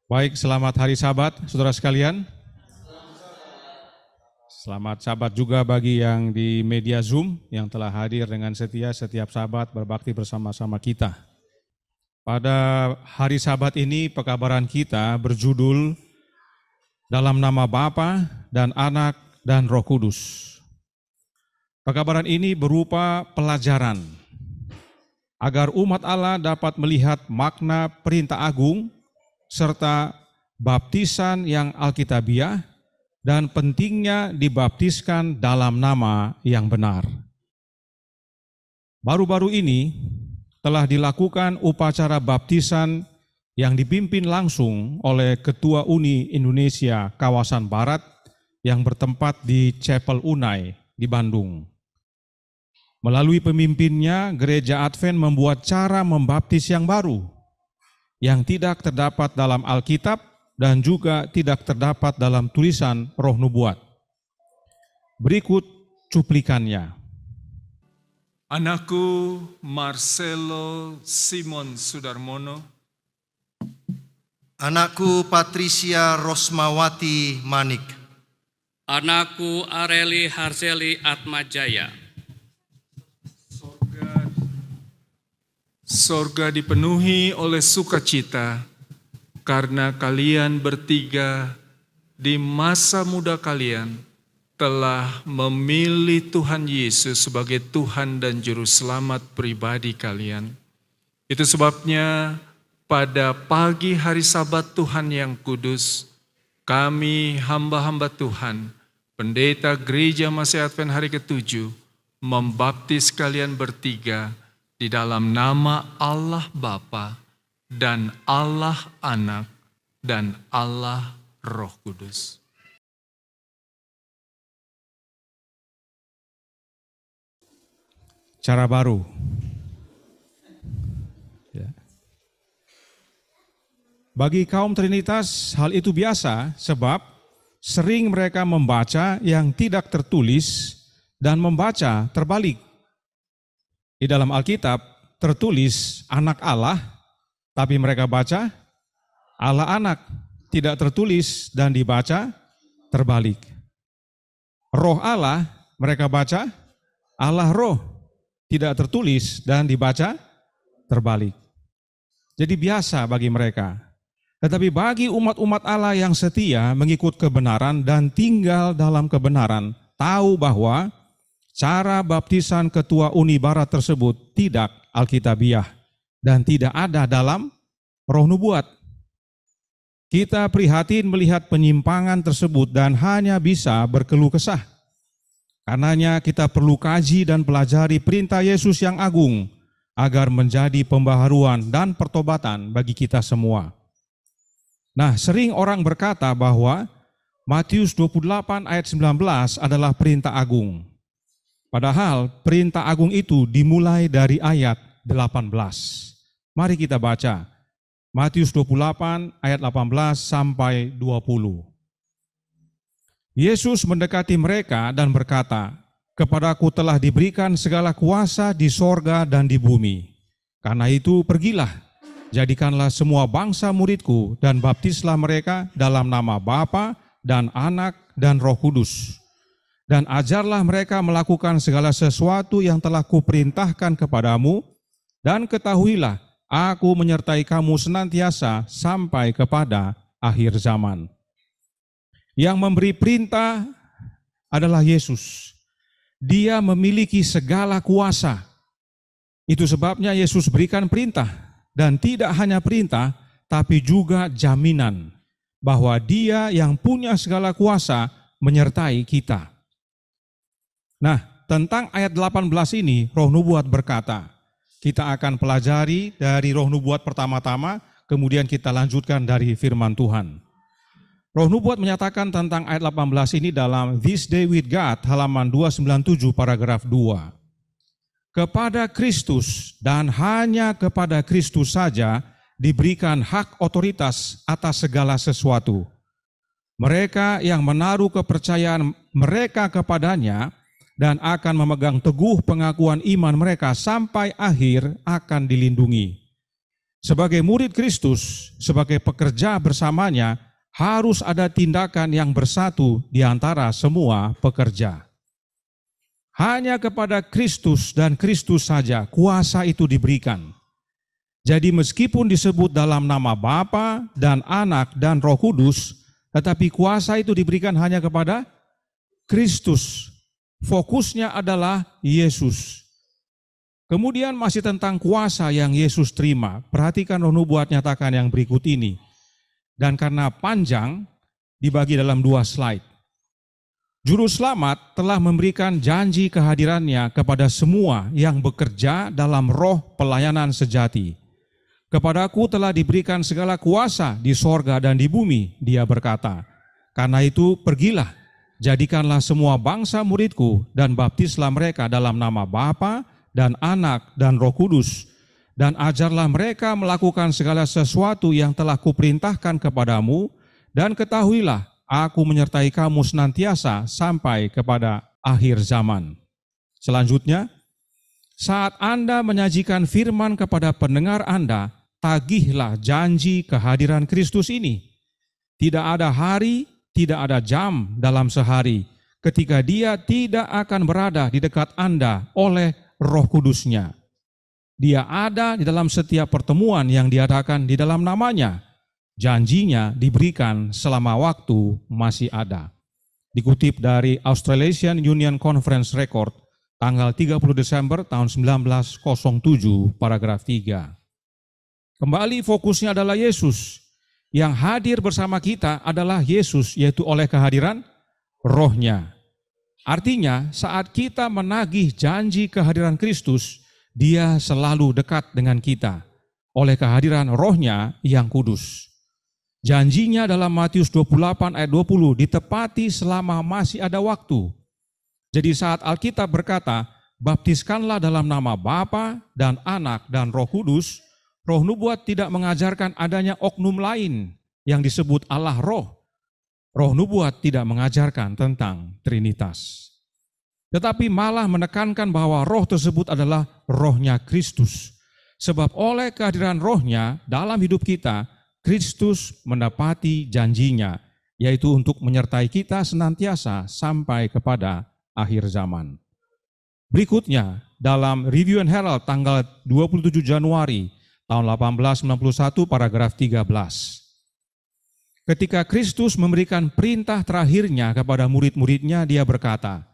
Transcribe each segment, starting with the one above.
Baik, selamat hari Sabat, saudara sekalian. Selamat Sabat juga bagi yang di media Zoom yang telah hadir dengan setia setiap Sabat berbakti bersama-sama kita. Pada hari Sabat ini pekabaran kita berjudul dalam nama Bapa dan Anak dan Roh Kudus. Pekabaran ini berupa pelajaran agar umat Allah dapat melihat makna perintah agung serta baptisan yang alkitabiah dan pentingnya dibaptiskan dalam nama yang benar. Baru-baru ini telah dilakukan upacara baptisan yang dipimpin langsung oleh Ketua Uni Indonesia Kawasan Barat yang bertempat di Chapel Unai di Bandung. Melalui pemimpinnya, Gereja Advent membuat cara membaptis yang baru, yang tidak terdapat dalam Alkitab dan juga tidak terdapat dalam tulisan Roh Nubuat. Berikut cuplikannya. Anakku Marcelo Simon Sudarmono. Anakku Patricia Rosmawati Manik. Anakku Areli Harseli Atmajaya. Sorga dipenuhi oleh sukacita karena kalian bertiga di masa muda kalian telah memilih Tuhan Yesus sebagai Tuhan dan Juru Selamat pribadi kalian. Itu sebabnya pada pagi hari Sabat Tuhan yang kudus, kami hamba-hamba Tuhan, pendeta Gereja Masih Advent hari ke-7, membaptis kalian bertiga di dalam nama Allah Bapa dan Allah Anak dan Allah Roh Kudus. Cara baru. Ya. Bagi kaum Trinitas hal itu biasa sebab sering mereka membaca yang tidak tertulis dan membaca terbalik. Di dalam Alkitab tertulis anak Allah, tapi mereka baca Allah anak, tidak tertulis dan dibaca terbalik. Roh Allah, mereka baca Allah roh, tidak tertulis dan dibaca terbalik. Jadi biasa bagi mereka. Tetapi bagi umat-umat Allah yang setia mengikut kebenaran dan tinggal dalam kebenaran, tahu bahwa cara baptisan Ketua Uni Barat tersebut tidak alkitabiah dan tidak ada dalam Roh Nubuat. Kita prihatin melihat penyimpangan tersebut dan hanya bisa berkeluh kesah. Karenanya kita perlu kaji dan pelajari perintah Yesus yang agung agar menjadi pembaharuan dan pertobatan bagi kita semua. Nah, sering orang berkata bahwa Matius 28 ayat 19 adalah perintah agung. Padahal perintah agung itu dimulai dari ayat 18. Mari kita baca Matius 28 ayat 18 sampai 20. Yesus mendekati mereka dan berkata, "Kepadaku telah diberikan segala kuasa di sorga dan di bumi. Karena itu pergilah, jadikanlah semua bangsa muridku dan baptislah mereka dalam nama Bapa dan Anak dan Roh Kudus. Dan ajarlah mereka melakukan segala sesuatu yang telah kuperintahkan kepadamu, dan ketahuilah, aku menyertai kamu senantiasa sampai kepada akhir zaman." Yang memberi perintah adalah Yesus. Dia memiliki segala kuasa. Itu sebabnya Yesus berikan perintah, dan tidak hanya perintah, tapi juga jaminan bahwa Dia yang punya segala kuasa menyertai kita. Nah, tentang ayat 18 ini, Roh Nubuat berkata, kita akan pelajari dari Roh Nubuat pertama-tama, kemudian kita lanjutkan dari firman Tuhan. Roh Nubuat menyatakan tentang ayat 18 ini dalam This Day with God, halaman 297, paragraf 2. Kepada Kristus dan hanya kepada Kristus saja diberikan hak otoritas atas segala sesuatu. Mereka yang menaruh kepercayaan mereka kepadanya dan akan memegang teguh pengakuan iman mereka sampai akhir akan dilindungi. Sebagai murid Kristus, sebagai pekerja bersamanya, harus ada tindakan yang bersatu di antara semua pekerja. Hanya kepada Kristus dan Kristus saja kuasa itu diberikan. Jadi meskipun disebut dalam nama Bapa dan Anak dan Roh Kudus, tetapi kuasa itu diberikan hanya kepada Kristus. Fokusnya adalah Yesus. Kemudian masih tentang kuasa yang Yesus terima. Perhatikan Roh Nubuat nyatakan yang berikut ini. Dan karena panjang, dibagi dalam 2 slide. Juru Selamat telah memberikan janji kehadirannya kepada semua yang bekerja dalam roh pelayanan sejati. Kepadaku telah diberikan segala kuasa di sorga dan di bumi, dia berkata. Karena itu pergilah, jadikanlah semua bangsa muridku dan baptislah mereka dalam nama Bapa dan Anak dan Roh Kudus. Dan ajarlah mereka melakukan segala sesuatu yang telah kuperintahkan kepadamu, dan ketahuilah, aku menyertai kamu senantiasa sampai kepada akhir zaman. Selanjutnya, saat Anda menyajikan firman kepada pendengar Anda, tagihlah janji kehadiran Kristus ini. Tidak ada hari, tidak ada jam dalam sehari, ketika Dia tidak akan berada di dekat Anda oleh Roh Kudus-Nya. Dia ada di dalam setiap pertemuan yang diadakan di dalam namanya. Janjinya diberikan selama waktu masih ada. Dikutip dari Australasian Union Conference Record, tanggal 30 Desember tahun 1907, paragraf 3. Kembali fokusnya adalah Yesus. Yang hadir bersama kita adalah Yesus, yaitu oleh kehadiran Roh-Nya. Artinya, saat kita menagih janji kehadiran Kristus, Dia selalu dekat dengan kita oleh kehadiran Roh-Nya yang kudus. Janjinya dalam Matius 28 ayat 20 ditepati selama masih ada waktu. Jadi saat Alkitab berkata, baptiskanlah dalam nama Bapa dan Anak dan Roh Kudus, Roh Nubuat tidak mengajarkan adanya oknum lain yang disebut Allah Roh. Roh Nubuat tidak mengajarkan tentang Trinitas. Tetapi malah menekankan bahwa roh tersebut adalah rohnya Kristus. Sebab oleh kehadiran rohnya dalam hidup kita, Kristus mendapati janjinya, yaitu untuk menyertai kita senantiasa sampai kepada akhir zaman. Berikutnya, dalam Review and Herald tanggal 27 Januari tahun 1891 paragraf 13. Ketika Kristus memberikan perintah terakhirnya kepada murid-muridnya, dia berkata,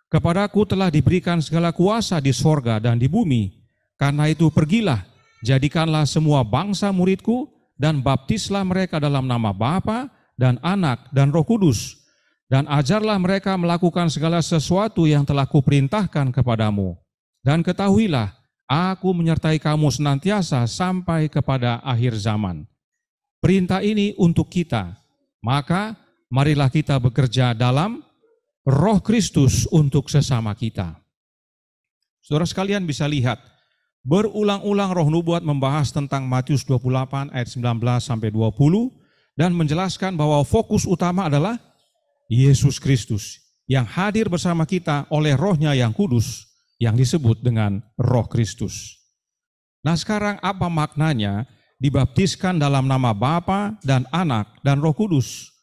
kepadaku telah diberikan segala kuasa di sorga dan di bumi. Karena itu pergilah, jadikanlah semua bangsa muridku dan baptislah mereka dalam nama Bapa dan Anak dan Roh Kudus. Dan ajarlah mereka melakukan segala sesuatu yang telah kuperintahkan kepadamu. Dan ketahuilah, aku menyertai kamu senantiasa sampai kepada akhir zaman. Perintah ini untuk kita, maka marilah kita bekerja dalam Roh Kristus untuk sesama kita. Saudara sekalian bisa lihat, berulang-ulang Roh Nubuat membahas tentang Matius 28 ayat 19 sampai 20 dan menjelaskan bahwa fokus utama adalah Yesus Kristus yang hadir bersama kita oleh Roh-Nya yang kudus yang disebut dengan Roh Kristus. Nah, sekarang apa maknanya dibaptiskan dalam nama Bapa dan Anak dan Roh Kudus?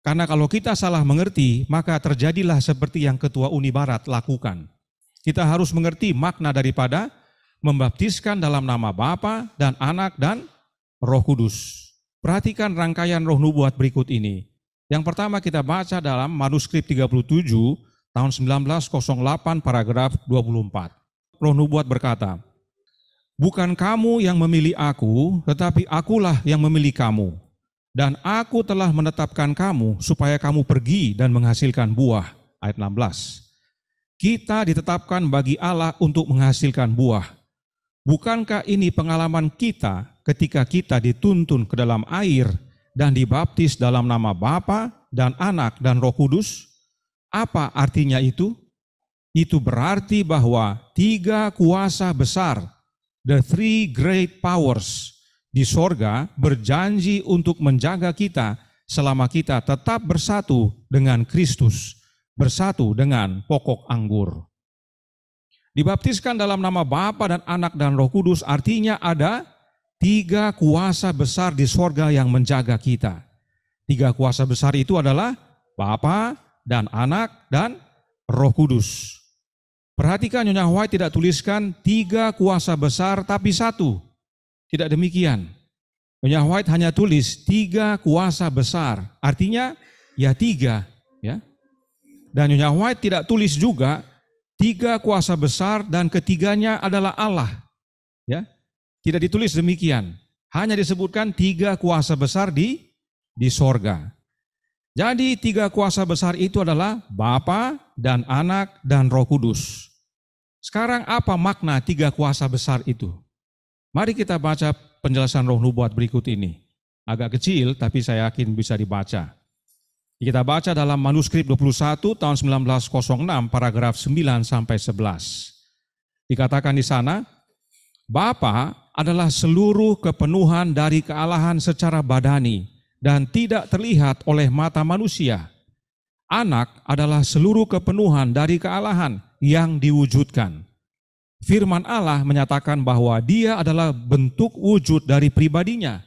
Karena kalau kita salah mengerti, maka terjadilah seperti yang Ketua Uni Barat lakukan. Kita harus mengerti makna daripada membaptiskan dalam nama Bapa dan Anak dan Roh Kudus. Perhatikan rangkaian Roh Nubuat berikut ini. Yang pertama kita baca dalam manuskrip 37 tahun 1908 paragraf 24. Roh Nubuat berkata, bukan kamu yang memilih aku, tetapi akulah yang memilih kamu. Dan aku telah menetapkan kamu supaya kamu pergi dan menghasilkan buah. Ayat 16. Kita ditetapkan bagi Allah untuk menghasilkan buah. Bukankah ini pengalaman kita ketika kita dituntun ke dalam air dan dibaptis dalam nama Bapa dan Anak dan Roh Kudus? Apa artinya itu? Itu berarti bahwa 3 kuasa besar, the 3 great powers, di sorga berjanji untuk menjaga kita selama kita tetap bersatu dengan Kristus, bersatu dengan pokok anggur. Dibaptiskan dalam nama Bapa dan Anak dan Roh Kudus artinya ada 3 kuasa besar di sorga yang menjaga kita. 3 kuasa besar itu adalah Bapa dan Anak dan Roh Kudus. Perhatikan, Nyonya White tidak tuliskan 3 kuasa besar tapi 1. Tidak demikian. Nyonya White hanya tulis 3 kuasa besar. Artinya ya 3. Ya. Dan Nyonya White tidak tulis juga 3 kuasa besar dan ketiganya adalah Allah. Ya. Tidak ditulis demikian. Hanya disebutkan 3 kuasa besar di sorga. Jadi 3 kuasa besar itu adalah Bapa dan Anak dan Roh Kudus. Sekarang apa makna 3 kuasa besar itu? Mari kita baca penjelasan Roh Nubuat berikut ini. Agak kecil tapi saya yakin bisa dibaca. Kita baca dalam manuskrip 21 tahun 1906 paragraf 9 sampai 11. Dikatakan di sana, Bapa adalah seluruh kepenuhan dari kealahan secara badani dan tidak terlihat oleh mata manusia. Anak adalah seluruh kepenuhan dari kealahan yang diwujudkan. Firman Allah menyatakan bahwa Dia adalah bentuk wujud dari pribadinya.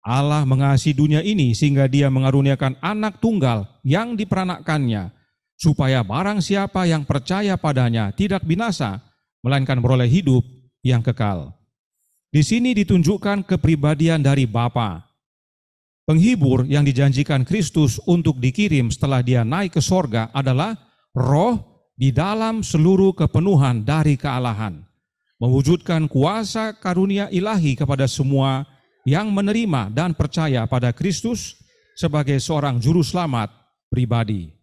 Allah mengasihi dunia ini sehingga Dia mengaruniakan anak tunggal yang diperanakkannya, supaya barang siapa yang percaya padanya tidak binasa, melainkan beroleh hidup yang kekal. Di sini ditunjukkan kepribadian dari Bapa. Penghibur yang dijanjikan Kristus untuk dikirim setelah Dia naik ke sorga adalah Roh di dalam seluruh kepenuhan dari kealahan, mewujudkan kuasa karunia ilahi kepada semua yang menerima dan percaya pada Kristus sebagai seorang juru selamat pribadi.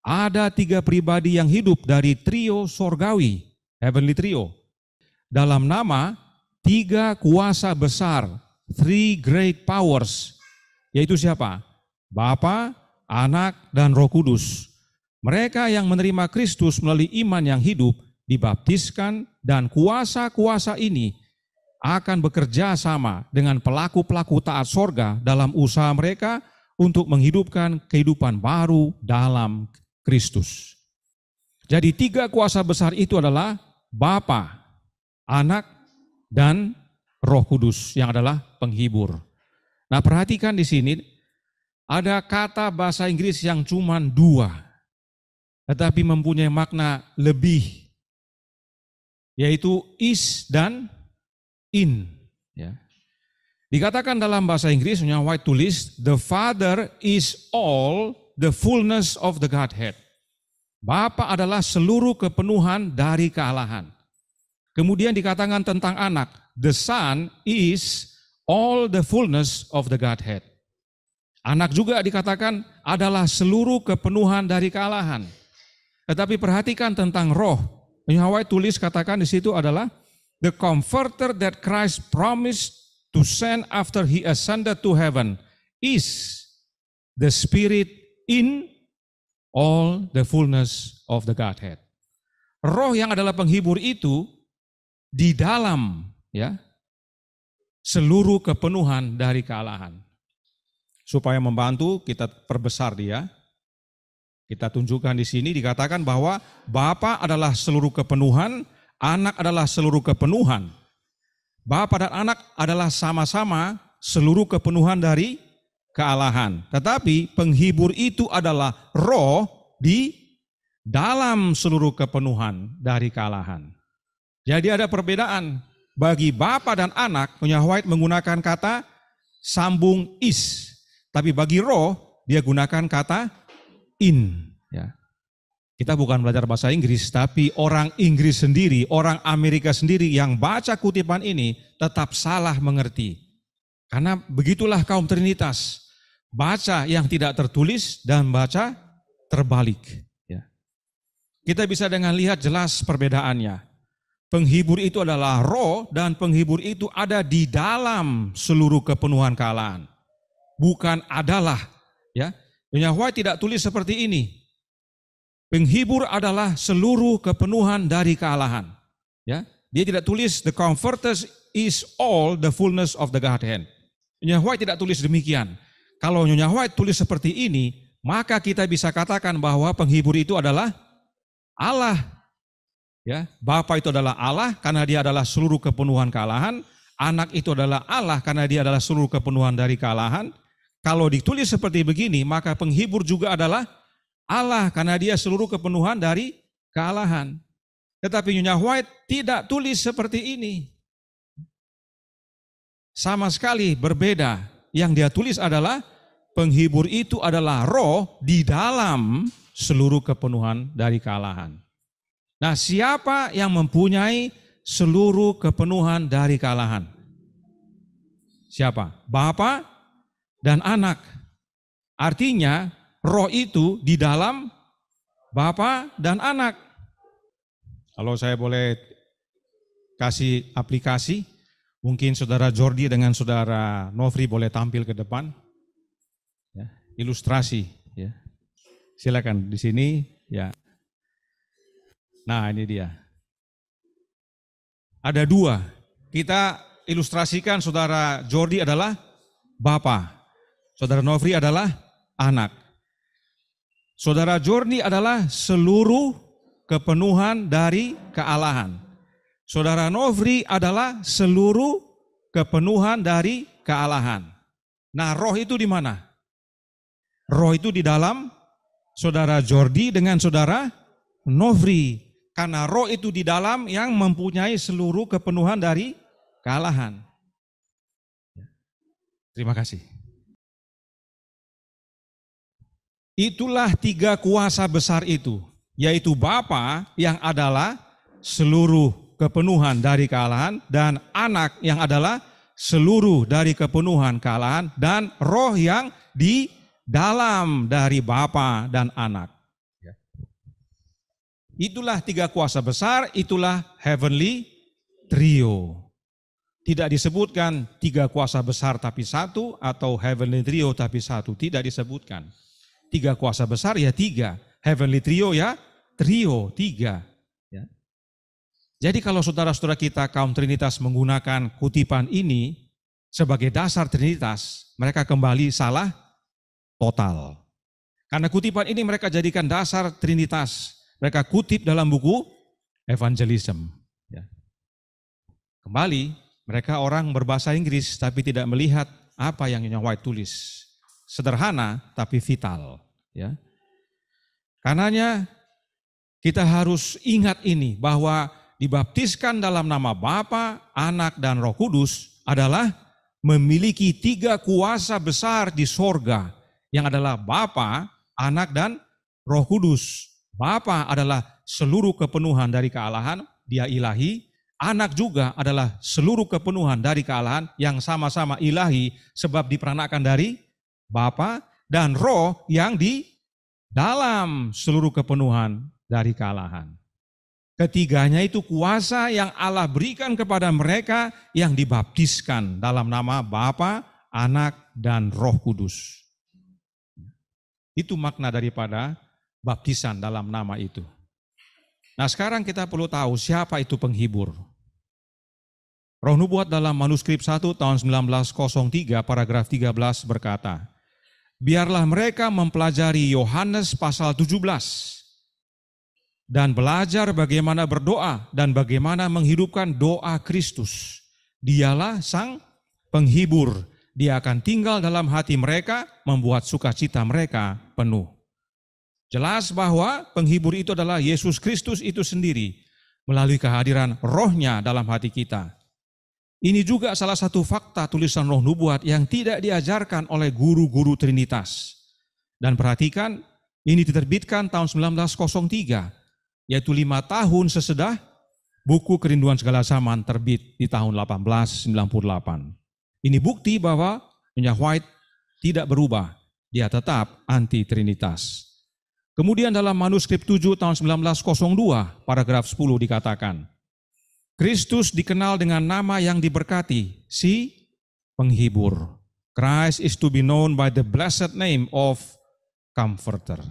Ada 3 pribadi yang hidup dari trio sorgawi, heavenly trio. Dalam nama 3 kuasa besar, 3 great powers, yaitu siapa? Bapa, Anak, dan Roh Kudus. Mereka yang menerima Kristus melalui iman yang hidup, dibaptiskan, dan kuasa-kuasa ini akan bekerja sama dengan pelaku-pelaku taat sorga dalam usaha mereka untuk menghidupkan kehidupan baru dalam Kristus. Jadi 3 kuasa besar itu adalah Bapa, Anak, dan Roh Kudus yang adalah penghibur. Nah, perhatikan di sini ada kata bahasa Inggris yang cuma 2, tetapi mempunyai makna lebih, yaitu is dan in. Ya. Dikatakan dalam bahasa Inggris, Nyonya White tulis, the Father is all the fullness of the Godhead. Bapa adalah seluruh kepenuhan dari kealahan. Kemudian dikatakan tentang Anak, the Son is all the fullness of the Godhead. Anak juga dikatakan adalah seluruh kepenuhan dari kealahan. Tetapi perhatikan tentang Roh. Nyonya White tulis, katakan di situ adalah the Comforter that Christ promised to send after He ascended to heaven is the Spirit in all the fullness of the Godhead. Roh yang adalah penghibur itu di dalam, ya, seluruh kepenuhan dari kealahan. Supaya membantu kita perbesar Dia, kita tunjukkan di sini dikatakan bahwa Bapa adalah seluruh kepenuhan, Anak adalah seluruh kepenuhan. Bapa dan Anak adalah sama-sama seluruh kepenuhan dari kealahan. Tetapi penghibur itu adalah Roh di dalam seluruh kepenuhan dari kealahan. Jadi ada perbedaan. Bagi Bapa dan Anak, Nyonya White menggunakan kata sambung is. Tapi bagi Roh, dia gunakan kata in. Ya. Kita bukan belajar bahasa Inggris, tapi orang Inggris sendiri, orang Amerika sendiri yang baca kutipan ini tetap salah mengerti. Karena begitulah kaum Trinitas. Baca yang tidak tertulis dan baca terbalik. Ya. Kita bisa dengan lihat jelas perbedaannya. Penghibur itu adalah Roh dan penghibur itu ada di dalam seluruh kepenuhan kealahan. Bukan adalah, ya. Nyonya White tidak tulis seperti ini. Penghibur adalah seluruh kepenuhan dari kealahan. Ya. Dia tidak tulis the Comforter is all the fullness of the Godhead. Nyonya White tidak tulis demikian. Kalau Nyonya White tulis seperti ini, maka kita bisa katakan bahwa penghibur itu adalah Allah. Ya, Bapa itu adalah Allah karena Dia adalah seluruh kepenuhan kealahan. anak itu adalah Allah karena dia adalah seluruh kepenuhan dari kealahan. Kalau ditulis seperti begini, maka penghibur juga adalah Allah karena dia seluruh kepenuhan dari kealahan. Tetapi Nyonya White tidak tulis seperti ini. Sama sekali berbeda. Yang dia tulis adalah penghibur itu adalah roh di dalam seluruh kepenuhan dari kealahan. Nah, siapa yang mempunyai seluruh kepenuhan dari kealahan? Siapa? Bapa dan anak. Artinya roh itu di dalam Bapa dan anak. Kalau saya boleh kasih aplikasi, mungkin saudara Jordi dengan saudara Nofri boleh tampil ke depan. Ya, ilustrasi. Ya. Silakan di sini. Ya. Nah, ini dia. Ada dua. Kita ilustrasikan saudara Jordi adalah Bapa. Saudara Nofri adalah anak. Saudara Jordi adalah seluruh kepenuhan dari kealahan. Saudara Nofri adalah seluruh kepenuhan dari kealahan. Nah, roh itu di mana? Roh itu di dalam saudara Jordi dengan saudara Nofri. Karena roh itu di dalam yang mempunyai seluruh kepenuhan dari kealahan. Terima kasih. Itulah tiga kuasa besar itu, yaitu Bapa yang adalah seluruh kepenuhan dari kealahan, dan anak yang adalah seluruh dari kepenuhan kealahan, dan roh yang di dalam dari Bapa dan anak. Itulah tiga kuasa besar, itulah heavenly trio. Tidak disebutkan tiga kuasa besar tapi satu, atau heavenly trio tapi satu, tidak disebutkan. Tiga kuasa besar ya tiga, heavenly trio ya trio, tiga. Ya. Jadi kalau saudara-saudara kita kaum Trinitas menggunakan kutipan ini sebagai dasar Trinitas, mereka kembali salah total. Karena kutipan ini mereka jadikan dasar Trinitas. Mereka kutip dalam buku Evangelism. Ya. Kembali, mereka orang berbahasa Inggris tapi tidak melihat apa yang Nyonya White tulis. Sederhana tapi vital. Ya. Karenanya kita harus ingat ini, bahwa dibaptiskan dalam nama Bapa, Anak, dan Roh Kudus adalah memiliki tiga kuasa besar di sorga, yang adalah Bapa, Anak, dan Roh Kudus. Bapa adalah seluruh kepenuhan dari kealahan, dia ilahi. Anak juga adalah seluruh kepenuhan dari kealahan yang sama-sama ilahi sebab diperanakan dari Bapa, dan Roh yang di dalam seluruh kepenuhan dari kealahan. Ketiganya itu kuasa yang Allah berikan kepada mereka yang dibaptiskan dalam nama Bapa, Anak, dan Roh Kudus. Itu makna daripada baptisan dalam nama itu. Nah, sekarang kita perlu tahu siapa itu penghibur. Roh Nubuat dalam manuskrip 1 tahun 1903 paragraf 13 berkata, biarlah mereka mempelajari Yohanes pasal 17 dan belajar bagaimana berdoa dan bagaimana menghidupkan doa Kristus. Dialah sang penghibur. Dia akan tinggal dalam hati mereka, membuat sukacita mereka penuh. Jelas bahwa penghibur itu adalah Yesus Kristus itu sendiri melalui kehadiran rohnya dalam hati kita. Ini juga salah satu fakta tulisan Roh Nubuat yang tidak diajarkan oleh guru-guru Trinitas. Dan perhatikan, ini diterbitkan tahun 1903, yaitu 5 tahun sesudah buku Kerinduan Segala Zaman terbit di tahun 1898. Ini bukti bahwa Nyonya White tidak berubah, dia tetap anti-Trinitas. Kemudian dalam manuskrip 7 tahun 1902, paragraf 10 dikatakan, Kristus dikenal dengan nama yang diberkati, si penghibur. Christ is to be known by the blessed name of Comforter.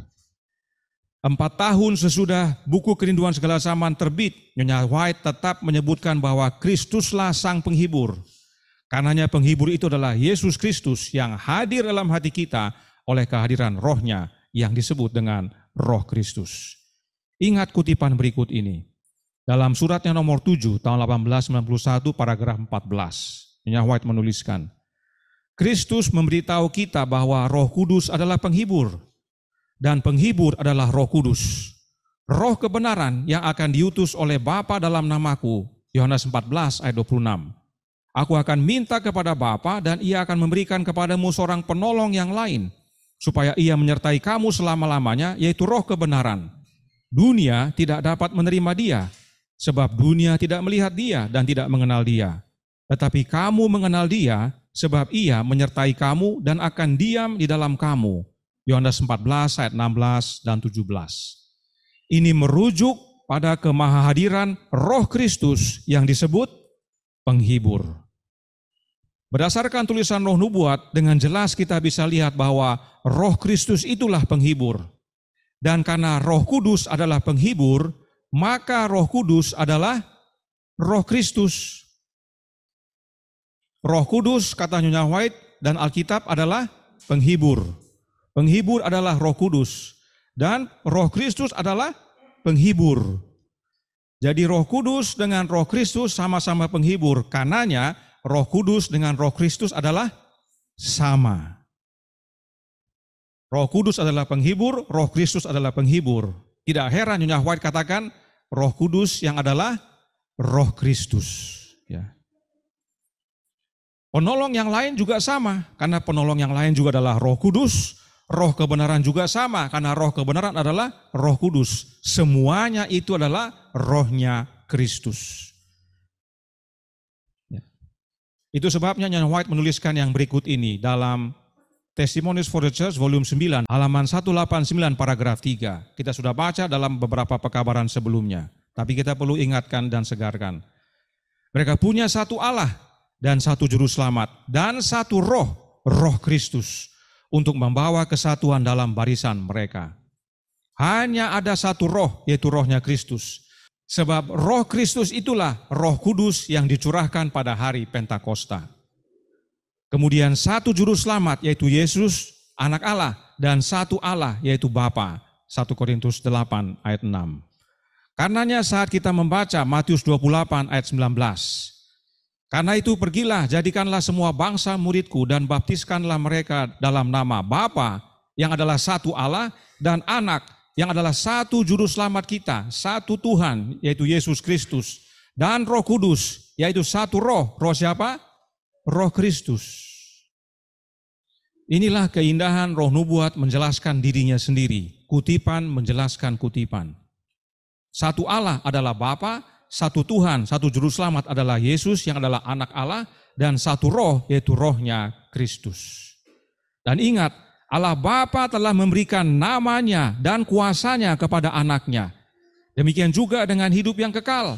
4 tahun sesudah buku Kerinduan Segala Zaman terbit, Nyonya White tetap menyebutkan bahwa Kristuslah sang penghibur. Karenanya penghibur itu adalah Yesus Kristus yang hadir dalam hati kita oleh kehadiran rohnya yang disebut dengan Roh Kristus. Ingat kutipan berikut ini. Dalam suratnya nomor 7 tahun 1891 paragraf 14, Nyonya White menuliskan, Kristus memberitahu kita bahwa Roh Kudus adalah penghibur, dan penghibur adalah Roh Kudus. Roh kebenaran yang akan diutus oleh Bapa dalam namaku, Yohanes 14 ayat 26. Aku akan minta kepada Bapa dan ia akan memberikan kepadamu seorang penolong yang lain, supaya ia menyertai kamu selama-lamanya, yaitu Roh kebenaran. Dunia tidak dapat menerima dia, sebab dunia tidak melihat dia dan tidak mengenal dia. Tetapi kamu mengenal dia, sebab ia menyertai kamu dan akan diam di dalam kamu. Yohanes 14 ayat 16 dan 17. Ini merujuk pada kemahahadiran Roh Kristus yang disebut penghibur. Berdasarkan tulisan Roh Nubuat, dengan jelas kita bisa lihat bahwa Roh Kristus itulah penghibur. Dan karena Roh Kudus adalah penghibur, maka Roh Kudus adalah Roh Kristus. Roh Kudus, kata Nyonya White dan Alkitab, adalah penghibur. Penghibur adalah Roh Kudus. Dan Roh Kristus adalah penghibur. Jadi Roh Kudus dengan Roh Kristus sama-sama penghibur. Karenanya Roh Kudus dengan Roh Kristus adalah sama. Roh Kudus adalah penghibur, Roh Kristus adalah penghibur. Tidak heran Nyonya White katakan Roh Kudus yang adalah Roh Kristus. Ya. Penolong yang lain juga sama, karena penolong yang lain juga adalah Roh Kudus. Roh kebenaran juga sama, karena Roh kebenaran adalah Roh Kudus. Semuanya itu adalah Rohnya Kristus. Ya. Itu sebabnya Nyonya White menuliskan yang berikut ini dalam Testimonies for the Church volume 9 halaman 189 paragraf 3. Kita sudah baca dalam beberapa pekabaran sebelumnya, tapi kita perlu ingatkan dan segarkan. Mereka punya satu Allah dan satu juru selamat dan satu roh, Roh Kristus, untuk membawa kesatuan dalam barisan mereka. Hanya ada satu roh, yaitu Rohnya Kristus. Sebab Roh Kristus itulah Roh Kudus yang dicurahkan pada hari Pentakosta. Kemudian satu juru selamat, yaitu Yesus, anak Allah, dan satu Allah, yaitu Bapa. 1 Korintus 8 ayat 6. Karenanya saat kita membaca Matius 28 ayat 19, karena itu pergilah, jadikanlah semua bangsa muridku dan baptiskanlah mereka dalam nama Bapa yang adalah satu Allah dan Anak yang adalah satu juru selamat kita, satu Tuhan yaitu Yesus Kristus, dan Roh Kudus yaitu satu roh. Roh siapa? Roh Kristus. Inilah keindahan Roh Nubuat menjelaskan dirinya sendiri. Kutipan menjelaskan kutipan. Satu Allah adalah Bapa, satu Tuhan, satu juru selamat adalah Yesus yang adalah anak Allah, dan satu roh yaitu Rohnya Kristus. Dan ingat, Allah Bapa telah memberikan namanya dan kuasanya kepada anaknya. Demikian juga dengan hidup yang kekal,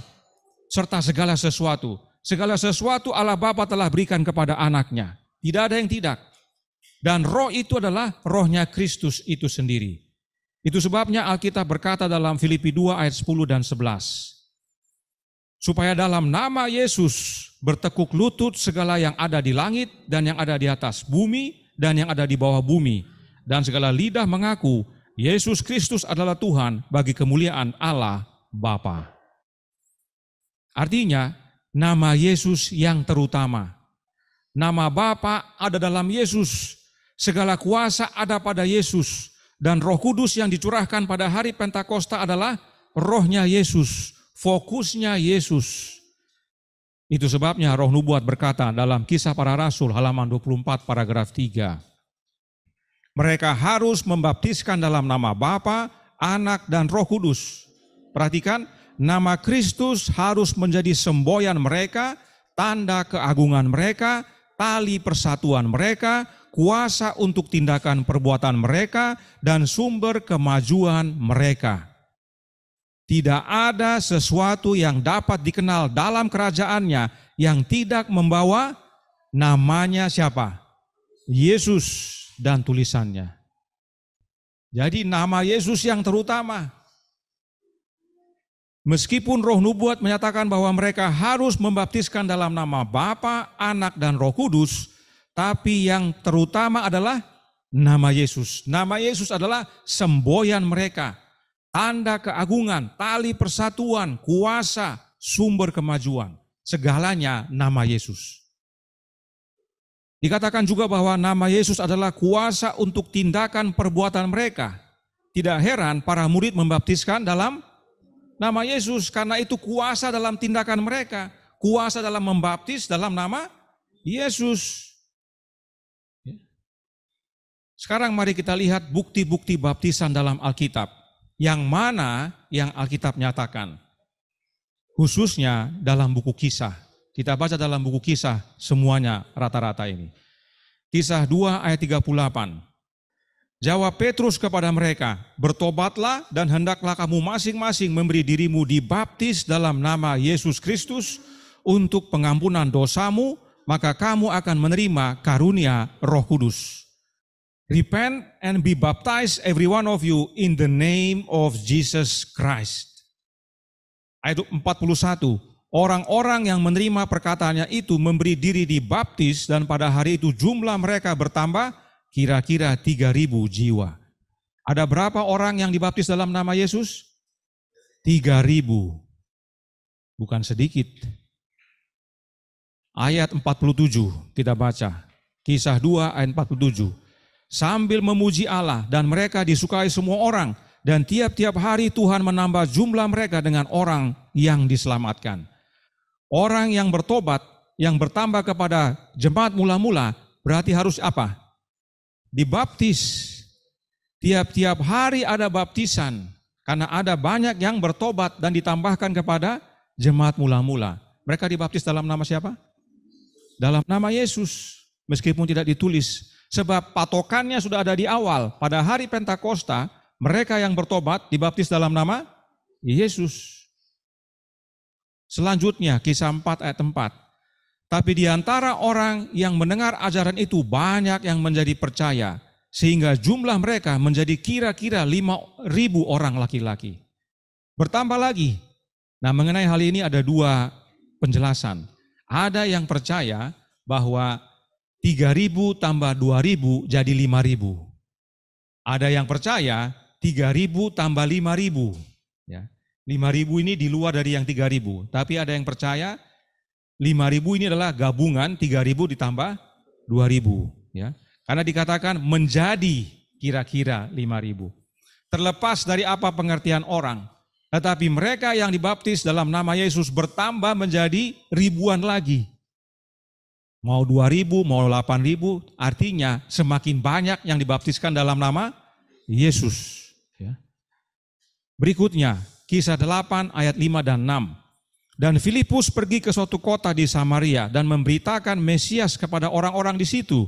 serta segala sesuatu. Segala sesuatu Allah Bapa telah berikan kepada anaknya. Tidak ada yang tidak. Dan roh itu adalah Rohnya Kristus itu sendiri. Itu sebabnya Alkitab berkata dalam Filipi 2 ayat 10 dan 11. Supaya dalam nama Yesus bertekuk lutut segala yang ada di langit dan yang ada di atas bumi dan yang ada di bawah bumi. Dan segala lidah mengaku Yesus Kristus adalah Tuhan bagi kemuliaan Allah Bapa. Artinya nama Yesus yang terutama. Nama Bapa ada dalam Yesus. Segala kuasa ada pada Yesus. Dan Roh Kudus yang dicurahkan pada hari Pentakosta adalah Rohnya Yesus. Fokusnya Yesus. Itu sebabnya Roh Nubuat berkata dalam Kisah Para Rasul halaman 24 paragraf 3. Mereka harus membaptiskan dalam nama Bapa, Anak, dan Roh Kudus. Perhatikan, nama Kristus harus menjadi semboyan mereka, tanda keagungan mereka, tali persatuan mereka, kuasa untuk tindakan perbuatan mereka, dan sumber kemajuan mereka. Tidak ada sesuatu yang dapat dikenal dalam kerajaannya yang tidak membawa namanya siapa? Yesus dan tulisannya. Jadi nama Yesus yang terutama. Meskipun Roh Nubuat menyatakan bahwa mereka harus membaptiskan dalam nama Bapa, Anak, dan Roh Kudus, tapi yang terutama adalah nama Yesus. Nama Yesus adalah semboyan mereka. tanda keagungan, tali persatuan, kuasa, sumber kemajuan. Segalanya nama Yesus. Dikatakan juga bahwa nama Yesus adalah kuasa untuk tindakan perbuatan mereka. Tidak heran para murid membaptiskan dalam nama Yesus, karena itu kuasa dalam tindakan mereka. Kuasa dalam membaptis dalam nama Yesus. Sekarang mari kita lihat bukti-bukti baptisan dalam Alkitab. Yang mana yang Alkitab nyatakan. Khususnya dalam buku Kisah. Kita baca dalam buku Kisah semuanya rata-rata ini. Kisah 2 ayat 38. Jawab Petrus kepada mereka, bertobatlah dan hendaklah kamu masing-masing memberi dirimu dibaptis dalam nama Yesus Kristus untuk pengampunan dosamu, maka kamu akan menerima karunia Roh Kudus. Repent and be baptized every one of you in the name of Jesus Christ. Ayat 41. Orang-orang yang menerima perkataannya itu memberi diri dibaptis dan pada hari itu jumlah mereka bertambah kira-kira 3.000 jiwa. Ada berapa orang yang dibaptis dalam nama Yesus? 3.000. Bukan sedikit. Ayat 47 kita baca. Kisah 2 ayat 47. Sambil memuji Allah dan mereka disukai semua orang dan tiap-tiap hari Tuhan menambah jumlah mereka dengan orang yang diselamatkan. Orang yang bertobat, yang bertambah kepada jemaat mula-mula, berarti harus apa? Dibaptis. Tiap-tiap hari ada baptisan, karena ada banyak yang bertobat dan ditambahkan kepada jemaat mula-mula. Mereka dibaptis dalam nama siapa? Dalam nama Yesus, meskipun tidak ditulis. Sebab patokannya sudah ada di awal. Pada hari Pentakosta, mereka yang bertobat dibaptis dalam nama Yesus. Selanjutnya Kisah 4 ayat 4. Tapi di antara orang yang mendengar ajaran itu banyak yang menjadi percaya, sehingga jumlah mereka menjadi kira-kira 5.000 orang laki-laki. Bertambah lagi. Nah, mengenai hal ini ada dua penjelasan. Ada yang percaya bahwa 3.000 tambah 2.000 jadi 5.000. Ada yang percaya 3.000 tambah 5.000. Ya. 5.000 ini di luar dari yang 3.000. Tapi ada yang percaya 5.000 ini adalah gabungan 3.000 ditambah 2.000. Ya. Karena dikatakan menjadi kira-kira 5.000. Terlepas dari apa pengertian orang. Tetapi mereka yang dibaptis dalam nama Yesus bertambah menjadi ribuan lagi. Mau 2.000, mau 8.000, artinya semakin banyak yang dibaptiskan dalam nama Yesus. Ya. Berikutnya, Kisah 8 ayat 5 dan 6. Dan Filipus pergi ke suatu kota di Samaria dan memberitakan Mesias kepada orang-orang di situ.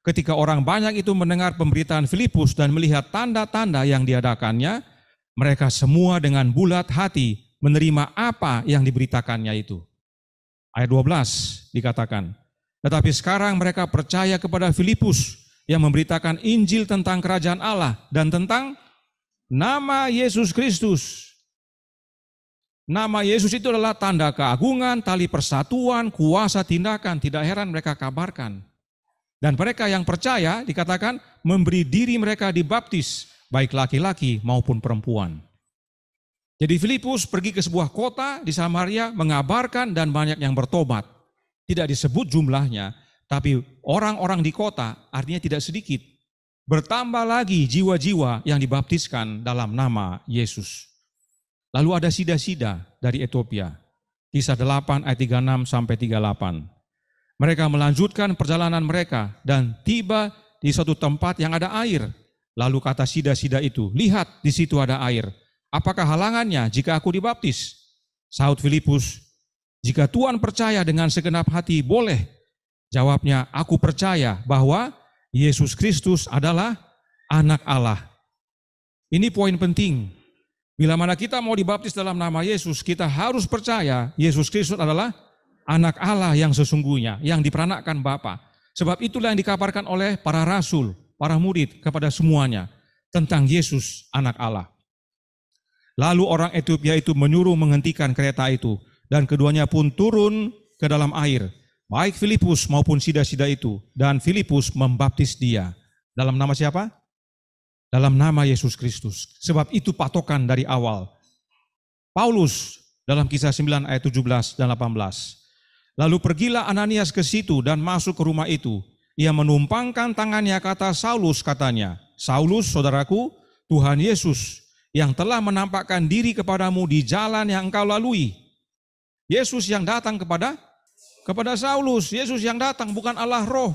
Ketika orang banyak itu mendengar pemberitaan Filipus dan melihat tanda-tanda yang diadakannya, mereka semua dengan bulat hati menerima apa yang diberitakannya itu. Ayat 12 dikatakan, tetapi sekarang mereka percaya kepada Filipus yang memberitakan Injil tentang kerajaan Allah dan tentang nama Yesus Kristus. Nama Yesus itu adalah tanda keagungan, tali persatuan, kuasa tindakan. Tidak heran mereka kabarkan. Dan mereka yang percaya dikatakan memberi diri mereka dibaptis, baik laki-laki maupun perempuan. Jadi Filipus pergi ke sebuah kota di Samaria mengabarkan dan banyak yang bertobat. Tidak disebut jumlahnya, tapi orang-orang di kota artinya tidak sedikit. Bertambah lagi jiwa-jiwa yang dibaptiskan dalam nama Yesus. Lalu ada sida-sida dari Ethiopia. Kisah 8 ayat 36 sampai 38. Mereka melanjutkan perjalanan mereka dan tiba di suatu tempat yang ada air. Lalu kata sida-sida itu, lihat di situ ada air. Apakah halangannya jika aku dibaptis? Sahut Filipus, jika Tuhan percaya dengan segenap hati, boleh. Jawabnya, aku percaya bahwa Yesus Kristus adalah anak Allah. Ini poin penting. Bila mana kita mau dibaptis dalam nama Yesus, kita harus percaya Yesus Kristus adalah anak Allah yang sesungguhnya, yang diperanakkan Bapa. Sebab itulah yang dikabarkan oleh para rasul, para murid kepada semuanya tentang Yesus anak Allah. Lalu orang Ethiopia itu menyuruh menghentikan kereta itu, dan keduanya pun turun ke dalam air, baik Filipus maupun sida-sida itu, dan Filipus membaptis dia. Dalam nama siapa? dalam nama Yesus Kristus. Sebab itu patokan dari awal. Paulus dalam Kisah 9 ayat 17 dan 18. Lalu pergilah Ananias ke situ dan masuk ke rumah itu. Ia menumpangkan tangannya ke atas Saulus, katanya, Saulus, saudaraku, Tuhan Yesus yang telah menampakkan diri kepadamu di jalan yang engkau lalui. Yesus yang datang kepada Saulus, Yesus yang datang, bukan Allah Roh.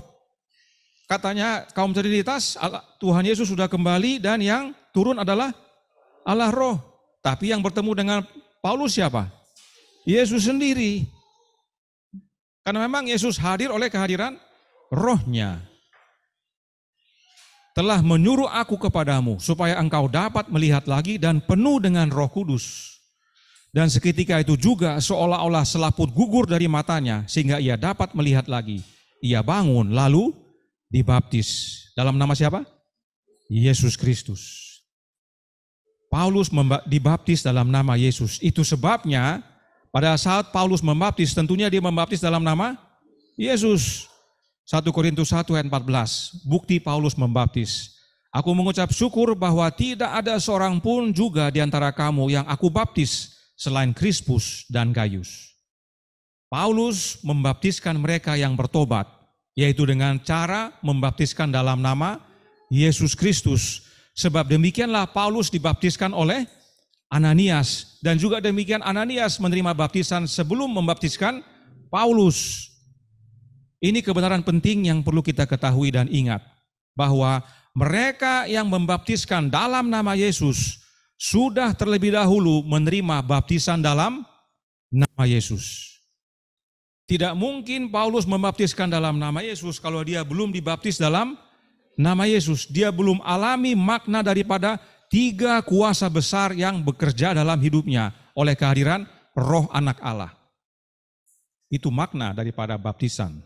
Katanya kaum Trinitas, Tuhan Yesus sudah kembali dan yang turun adalah Allah Roh. Tapi yang bertemu dengan Paulus siapa? Yesus sendiri. Karena memang Yesus hadir oleh kehadiran Roh-Nya. Telah menyuruh aku kepadamu supaya engkau dapat melihat lagi dan penuh dengan Roh Kudus. Dan seketika itu juga seolah-olah selaput gugur dari matanya sehingga ia dapat melihat lagi. Ia bangun lalu dibaptis. Dalam nama siapa? Yesus Kristus. Paulus dibaptis dalam nama Yesus. Itu sebabnya pada saat Paulus membaptis, tentunya dia membaptis dalam nama Yesus. 1 Korintus 1 ayat 14, bukti Paulus membaptis. Aku mengucap syukur bahwa tidak ada seorang pun juga di antara kamu yang aku baptis selain Krispus dan Gaius. Paulus membaptiskan mereka yang bertobat, yaitu dengan cara membaptiskan dalam nama Yesus Kristus. Sebab demikianlah Paulus dibaptiskan oleh Ananias, dan juga demikian Ananias menerima baptisan sebelum membaptiskan Paulus. Ini kebenaran penting yang perlu kita ketahui dan ingat, bahwa mereka yang membaptiskan dalam nama Yesus sudah terlebih dahulu menerima baptisan dalam nama Yesus. Tidak mungkin Paulus membaptiskan dalam nama Yesus kalau dia belum dibaptis dalam nama Yesus. Dia belum alami makna daripada 3 kuasa besar yang bekerja dalam hidupnya oleh kehadiran Roh Anak Allah. Itu makna daripada baptisan.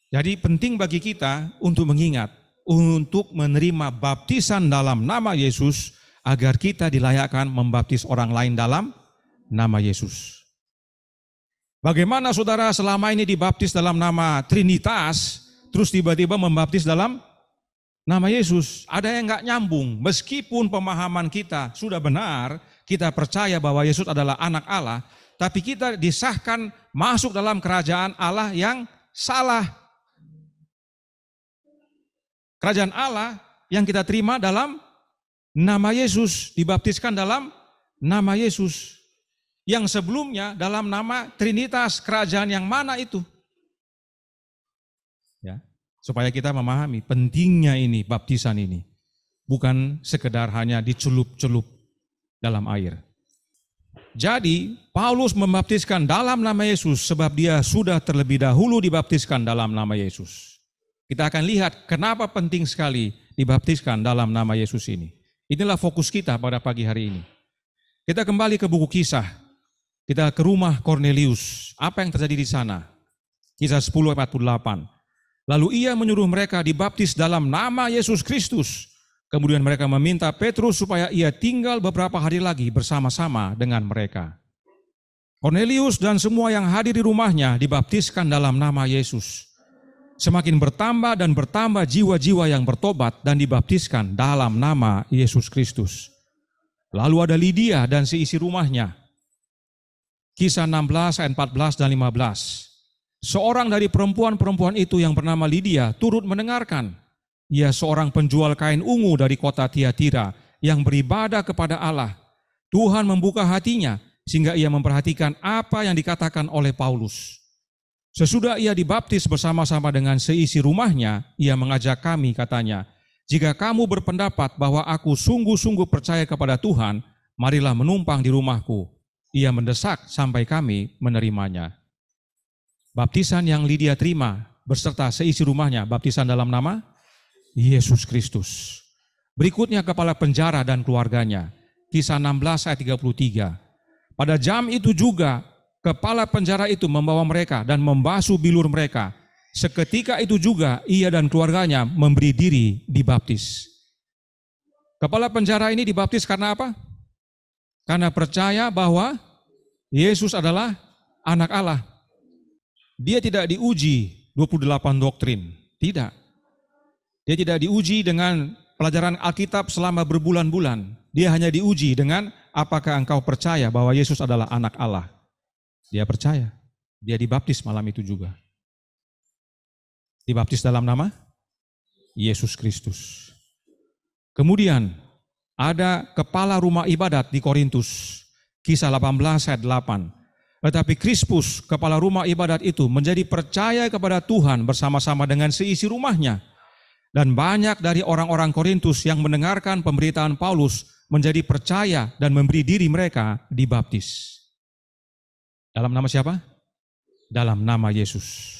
Jadi penting bagi kita untuk mengingat, untuk menerima baptisan dalam nama Yesus, agar kita dilayakkan membaptis orang lain dalam nama Yesus. Bagaimana saudara selama ini dibaptis dalam nama Trinitas, terus tiba-tiba membaptis dalam nama Yesus? Ada yang nggak nyambung. Meskipun pemahaman kita sudah benar, kita percaya bahwa Yesus adalah anak Allah, tapi kita disahkan masuk dalam kerajaan Allah yang salah. Kerajaan Allah yang kita terima dalam nama Yesus, dibaptiskan dalam nama Yesus. Yang sebelumnya dalam nama Trinitas, kerajaan yang mana itu? Ya, supaya kita memahami pentingnya ini, baptisan ini. Bukan sekedar hanya dicelup-celup dalam air. Jadi, Paulus membaptiskan dalam nama Yesus sebab dia sudah terlebih dahulu dibaptiskan dalam nama Yesus. Kita akan lihat kenapa penting sekali dibaptiskan dalam nama Yesus ini. Inilah fokus kita pada pagi hari ini. Kita kembali ke buku Kisah. Kita ke rumah Kornelius. Apa yang terjadi di sana? Kisah 10 ayat 48. Lalu ia menyuruh mereka dibaptis dalam nama Yesus Kristus. Kemudian mereka meminta Petrus supaya ia tinggal beberapa hari lagi bersama-sama dengan mereka. Kornelius dan semua yang hadir di rumahnya dibaptiskan dalam nama Yesus. Semakin bertambah dan bertambah jiwa-jiwa yang bertobat dan dibaptiskan dalam nama Yesus Kristus. Lalu ada Lydia dan seisi rumahnya. Kisah 16 ayat 14 dan 15. Seorang dari perempuan-perempuan itu yang bernama Lydia turut mendengarkan. Ia seorang penjual kain ungu dari kota Tiatira yang beribadah kepada Allah. Tuhan membuka hatinya sehingga ia memperhatikan apa yang dikatakan oleh Paulus. Sesudah ia dibaptis bersama-sama dengan seisi rumahnya, ia mengajak kami, katanya, jika kamu berpendapat bahwa aku sungguh-sungguh percaya kepada Tuhan, marilah menumpang di rumahku. Ia mendesak sampai kami menerimanya. Baptisan yang Lydia terima beserta seisi rumahnya, baptisan dalam nama Yesus Kristus. Berikutnya kepala penjara dan keluarganya. Kisah 16 ayat 33. Pada jam itu juga kepala penjara itu membawa mereka dan membasuh bilur mereka. Seketika itu juga ia dan keluarganya memberi diri dibaptis. Kepala penjara ini dibaptis karena apa? Karena percaya bahwa Yesus adalah anak Allah. Dia tidak diuji 28 doktrin. Tidak. Dia tidak diuji dengan pelajaran Alkitab selama berbulan-bulan. Dia hanya diuji dengan apakah engkau percaya bahwa Yesus adalah anak Allah. Dia percaya. Dia dibaptis malam itu juga. Dibaptis dalam nama Yesus Kristus. Kemudian ada kepala rumah ibadat di Korintus. Kisah 18 ayat 8. Tetapi Krispus, kepala rumah ibadat itu, menjadi percaya kepada Tuhan bersama-sama dengan seisi rumahnya. Dan banyak dari orang-orang Korintus yang mendengarkan pemberitaan Paulus menjadi percaya dan memberi diri mereka dibaptis. Dalam nama siapa? Dalam nama Yesus.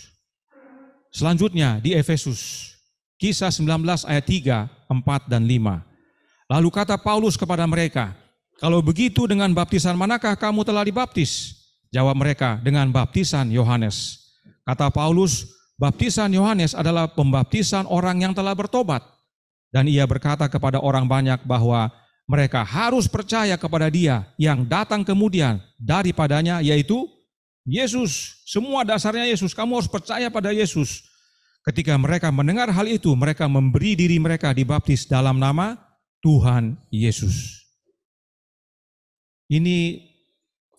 Selanjutnya di Efesus, Kisah 19 ayat 3, 4, dan 5. Lalu kata Paulus kepada mereka, kalau begitu dengan baptisan manakah kamu telah dibaptis? Jawab mereka, dengan baptisan Yohanes. Kata Paulus, baptisan Yohanes adalah pembaptisan orang yang telah bertobat. Dan ia berkata kepada orang banyak bahwa mereka harus percaya kepada Dia yang datang kemudian daripadanya, yaitu Yesus. Semua dasarnya Yesus, kamu harus percaya pada Yesus. Ketika mereka mendengar hal itu, mereka memberi diri mereka dibaptis dalam nama Tuhan Yesus. Ini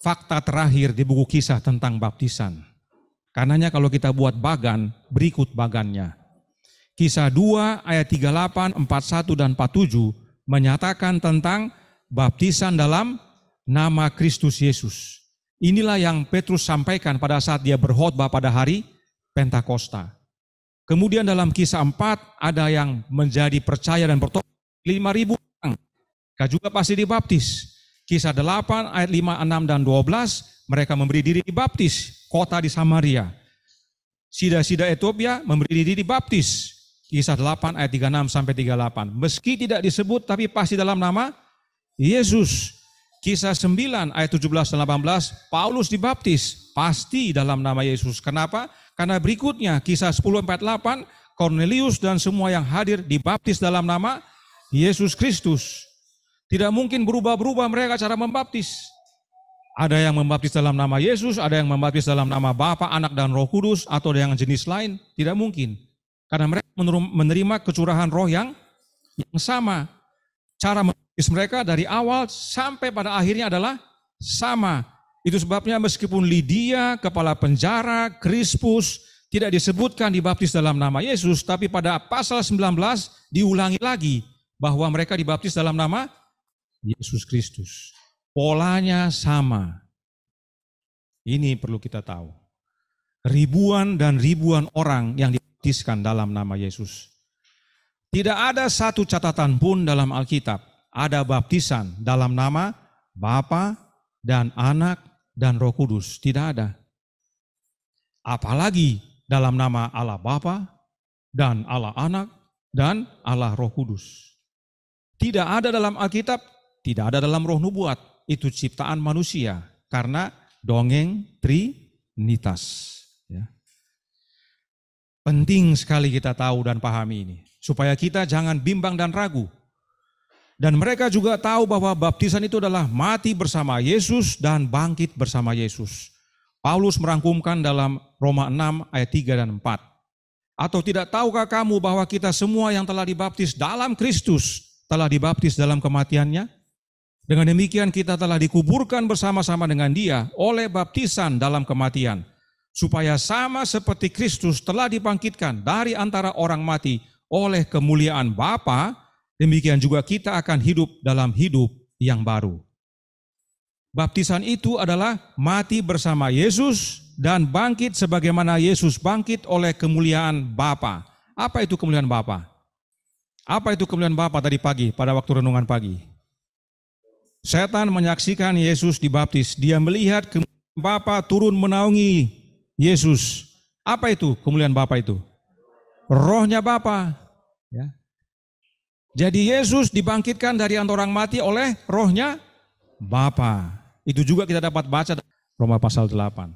fakta terakhir di buku Kisah tentang baptisan. Karenanya kalau kita buat bagan, berikut bagannya. Kisah 2 ayat 38, 41, dan 47 menyatakan tentang baptisan dalam nama Kristus Yesus. Inilah yang Petrus sampaikan pada saat dia berkhotbah pada hari Pentakosta. Kemudian dalam Kisah 4 ada yang menjadi percaya dan bertobat 5.000 orang. Mereka juga pasti dibaptis. Kisah 8 ayat 5, 6, dan 12 mereka memberi diri dibaptis. Kota di Samaria. Sida-sida Ethiopia memberi diri dibaptis. Kisah 8 ayat 36 sampai 38. Meski tidak disebut tapi pasti dalam nama Yesus. Kisah 9 ayat 17 dan 18 Paulus dibaptis pasti dalam nama Yesus. Kenapa? Karena berikutnya Kisah 10 ayat 8 Cornelius dan semua yang hadir dibaptis dalam nama Yesus Kristus. Tidak mungkin berubah-berubah mereka cara membaptis. Ada yang membaptis dalam nama Yesus, ada yang membaptis dalam nama Bapa, Anak, dan Roh Kudus, atau yang jenis lain. Tidak mungkin. Karena mereka menerima kecurahan roh yang sama. Cara membaptis mereka dari awal sampai pada akhirnya adalah sama. Itu sebabnya meskipun Lydia, kepala penjara, Krispus, tidak disebutkan dibaptis dalam nama Yesus, tapi pada pasal 19 diulangi lagi bahwa mereka dibaptis dalam nama Yesus Kristus. Polanya sama. Ini perlu kita tahu. Ribuan dan ribuan orang yang dibaptiskan dalam nama Yesus. Tidak ada satu catatan pun dalam Alkitab ada baptisan dalam nama Bapa dan Anak dan Roh Kudus. Tidak ada. Apalagi dalam nama Allah Bapa dan Allah Anak dan Allah Roh Kudus. Tidak ada dalam Alkitab, tidak ada dalam Roh Nubuat. Itu ciptaan manusia karena dongeng Trinitas. Ya. Penting sekali kita tahu dan pahami ini supaya kita jangan bimbang dan ragu. Dan mereka juga tahu bahwa baptisan itu adalah mati bersama Yesus dan bangkit bersama Yesus. Paulus merangkumkan dalam Roma 6 ayat 3 dan 4. Atau tidak tahukah kamu bahwa kita semua yang telah dibaptis dalam Kristus telah dibaptis dalam kematiannya? Dengan demikian kita telah dikuburkan bersama-sama dengan Dia oleh baptisan dalam kematian, supaya sama seperti Kristus telah dibangkitkan dari antara orang mati oleh kemuliaan Bapa, demikian juga kita akan hidup dalam hidup yang baru. Baptisan itu adalah mati bersama Yesus dan bangkit sebagaimana Yesus bangkit oleh kemuliaan Bapa. Apa itu kemuliaan Bapa? Apa itu kemuliaan Bapa tadi pagi pada waktu renungan pagi? Setan menyaksikan Yesus dibaptis. Dia melihat kemuliaan Bapa turun menaungi Yesus. Apa itu kemuliaan Bapa itu? Rohnya Bapa. Ya. Jadi Yesus dibangkitkan dari antara orang mati oleh rohnya Bapa. Itu juga kita dapat baca Roma pasal 8.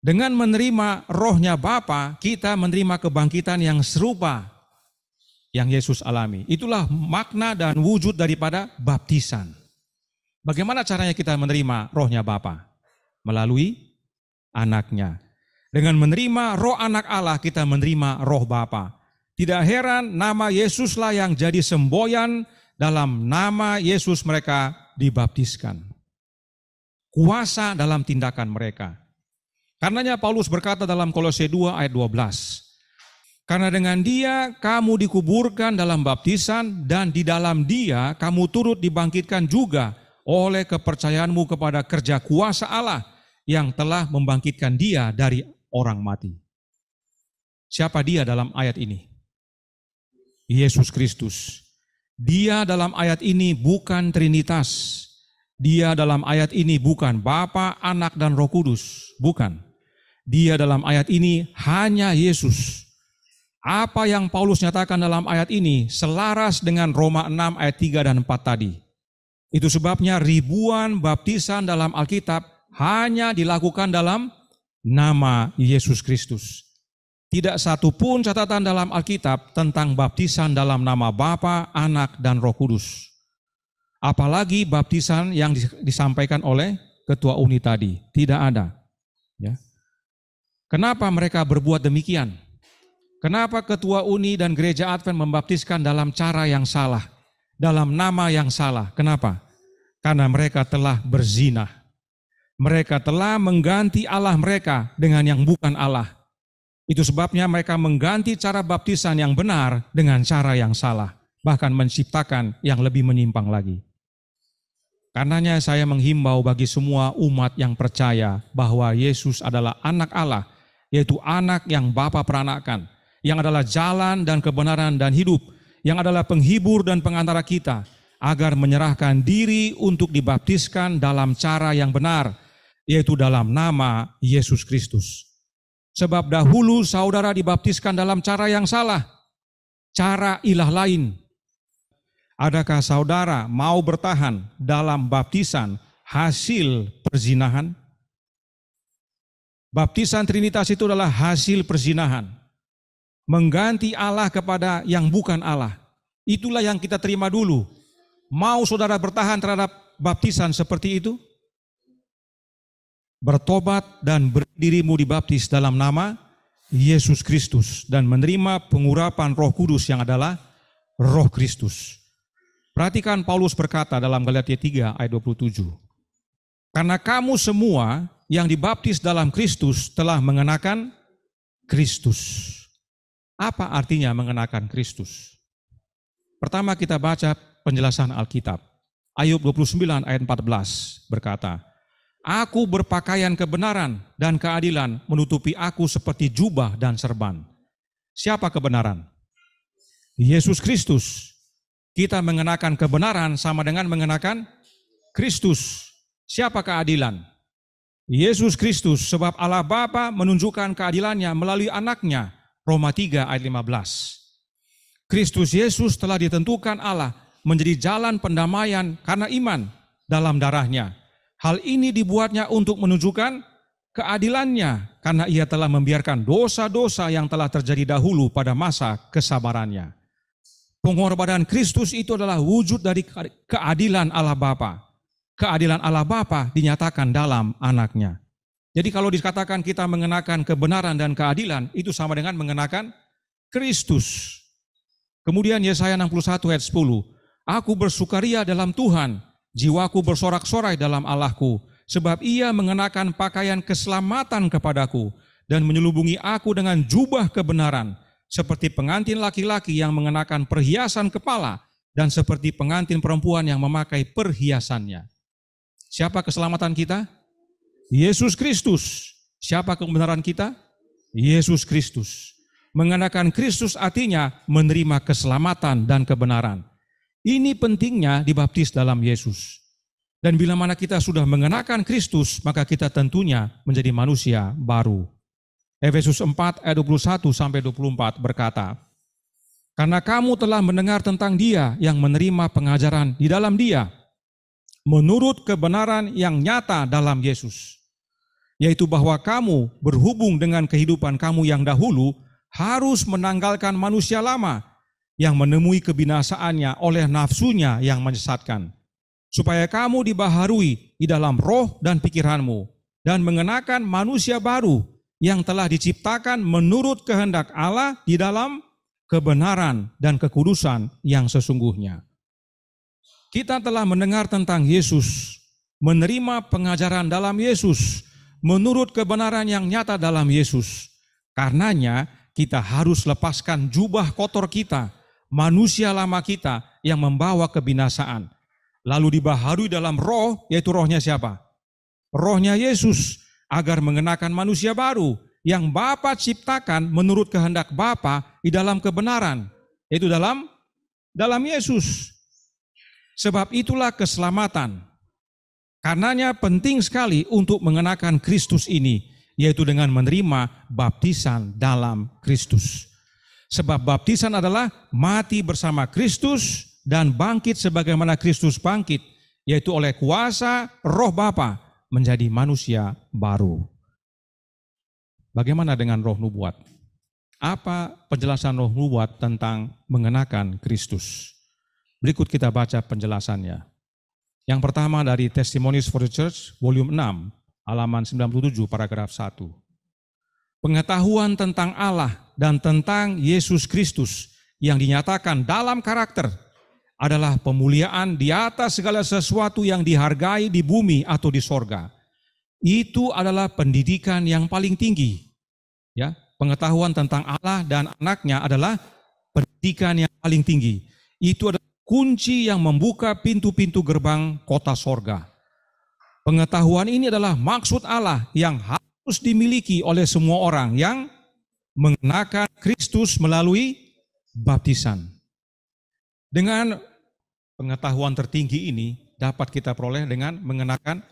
Dengan menerima rohnya Bapa, kita menerima kebangkitan yang serupa yang Yesus alami. Itulah makna dan wujud daripada baptisan. Bagaimana caranya kita menerima rohnya Bapa? Melalui anaknya. Dengan menerima roh anak Allah, kita menerima roh Bapa. Tidak heran nama Yesuslah yang jadi semboyan, dalam nama Yesus mereka dibaptiskan. Kuasa dalam tindakan mereka. Karenanya Paulus berkata dalam Kolose 2 ayat 12, karena dengan Dia kamu dikuburkan dalam baptisan, dan di dalam Dia kamu turut dibangkitkan juga oleh kepercayaanmu kepada kerja kuasa Allah yang telah membangkitkan Dia dari orang mati. Siapa Dia dalam ayat ini? Yesus Kristus. Dia dalam ayat ini bukan Trinitas. Dia dalam ayat ini bukan Bapa, Anak, dan Roh Kudus. Bukan. Dia dalam ayat ini hanya Yesus. Apa yang Paulus nyatakan dalam ayat ini selaras dengan Roma 6 ayat 3 dan 4 tadi. Itu sebabnya ribuan baptisan dalam Alkitab hanya dilakukan dalam nama Yesus Kristus. Tidak satu pun catatan dalam Alkitab tentang baptisan dalam nama Bapa, Anak, dan Roh Kudus. Apalagi baptisan yang disampaikan oleh ketua uni tadi. Tidak ada. Ya. Kenapa mereka berbuat demikian? Kenapa ketua uni dan gereja Advent membaptiskan dalam cara yang salah, dalam nama yang salah? Kenapa? Karena mereka telah berzina. Mereka telah mengganti Allah mereka dengan yang bukan Allah. Itu sebabnya mereka mengganti cara baptisan yang benar dengan cara yang salah, bahkan menciptakan yang lebih menyimpang lagi. Karenanya saya menghimbau bagi semua umat yang percaya bahwa Yesus adalah anak Allah, yaitu anak yang Bapa peranakkan, yang adalah jalan dan kebenaran dan hidup, yang adalah penghibur dan pengantara kita, agar menyerahkan diri untuk dibaptiskan dalam cara yang benar, yaitu dalam nama Yesus Kristus. Sebab dahulu saudara dibaptiskan dalam cara yang salah, cara ilah lain. Adakah saudara mau bertahan dalam baptisan hasil perzinahan? Baptisan Trinitas itu adalah hasil perzinahan. Mengganti Allah kepada yang bukan Allah. Itulah yang kita terima dulu. Mau saudara bertahan terhadap baptisan seperti itu? Bertobat dan berdirimu dibaptis dalam nama Yesus Kristus dan menerima pengurapan Roh Kudus yang adalah Roh Kristus. Perhatikan Paulus berkata dalam Galatia 3 ayat 27. Karena kamu semua yang dibaptis dalam Kristus telah mengenakan Kristus. Apa artinya mengenakan Kristus? Pertama kita baca penjelasan Alkitab. Ayub 29 ayat 14 berkata, Aku berpakaian kebenaran dan keadilan menutupi aku seperti jubah dan serban. Siapa kebenaran? Yesus Kristus. Kita mengenakan kebenaran sama dengan mengenakan Kristus. Siapa keadilan? Yesus Kristus, sebab Allah Bapa menunjukkan keadilannya melalui anaknya. Roma 3 ayat 15. Kristus Yesus telah ditentukan Allah menjadi jalan pendamaian karena iman dalam darahnya. Hal ini dibuatnya untuk menunjukkan keadilannya karena ia telah membiarkan dosa-dosa yang telah terjadi dahulu pada masa kesabarannya. Pengorbanan Kristus itu adalah wujud dari keadilan Allah Bapa. Keadilan Allah Bapa dinyatakan dalam anaknya. Jadi kalau dikatakan kita mengenakan kebenaran dan keadilan, itu sama dengan mengenakan Kristus. Kemudian Yesaya 61 ayat 10, Aku bersukaria dalam Tuhan, jiwaku bersorak-sorai dalam Allahku, sebab ia mengenakan pakaian keselamatan kepadaku, dan menyelubungi aku dengan jubah kebenaran, seperti pengantin laki-laki yang mengenakan perhiasan kepala, dan seperti pengantin perempuan yang memakai perhiasannya. Siapa keselamatan kita? Yesus Kristus. Siapa kebenaran kita? Yesus Kristus. Mengenakan Kristus artinya menerima keselamatan dan kebenaran. Ini pentingnya dibaptis dalam Yesus. Dan bila mana kita sudah mengenakan Kristus, maka kita tentunya menjadi manusia baru. Efesus 4 ayat 21 sampai 24 berkata, Karena kamu telah mendengar tentang Dia yang menerima pengajaran di dalam Dia, menurut kebenaran yang nyata dalam Yesus, yaitu bahwa kamu berhubung dengan kehidupan kamu yang dahulu harus menanggalkan manusia lama yang menemui kebinasaannya oleh nafsunya yang menyesatkan, supaya kamu dibaharui di dalam roh dan pikiranmu dan mengenakan manusia baru yang telah diciptakan menurut kehendak Allah di dalam kebenaran, dan kekudusan yang sesungguhnya. Kita telah mendengar tentang Yesus, menerima pengajaran dalam Yesus, menurut kebenaran yang nyata dalam Yesus. Karenanya kita harus lepaskan jubah kotor kita, manusia lama kita yang membawa kebinasaan. Lalu dibaharui dalam roh, yaitu rohnya siapa? Rohnya Yesus, agar mengenakan manusia baru yang Bapa ciptakan menurut kehendak Bapa di dalam kebenaran, yaitu dalam Yesus. Sebab itulah keselamatan. Karenanya penting sekali untuk mengenakan Kristus ini, yaitu dengan menerima baptisan dalam Kristus. Sebab baptisan adalah mati bersama Kristus dan bangkit sebagaimana Kristus bangkit, yaitu oleh kuasa Roh Bapa menjadi manusia baru. Bagaimana dengan roh nubuat? Apa penjelasan roh nubuat tentang mengenakan Kristus? Berikut kita baca penjelasannya. Yang pertama dari Testimonies for the Church, volume 6, halaman 97, paragraf 1. Pengetahuan tentang Allah dan tentang Yesus Kristus yang dinyatakan dalam karakter adalah pemuliaan di atas segala sesuatu yang dihargai di bumi atau di sorga. Itu adalah pendidikan yang paling tinggi. Ya, pengetahuan tentang Allah dan anaknya adalah pendidikan yang paling tinggi. Itu adalah kunci yang membuka pintu-pintu gerbang kota sorga. Pengetahuan ini adalah maksud Allah yang harus dimiliki oleh semua orang yang mengenakan Kristus melalui baptisan. Dengan pengetahuan tertinggi ini dapat kita peroleh dengan mengenakan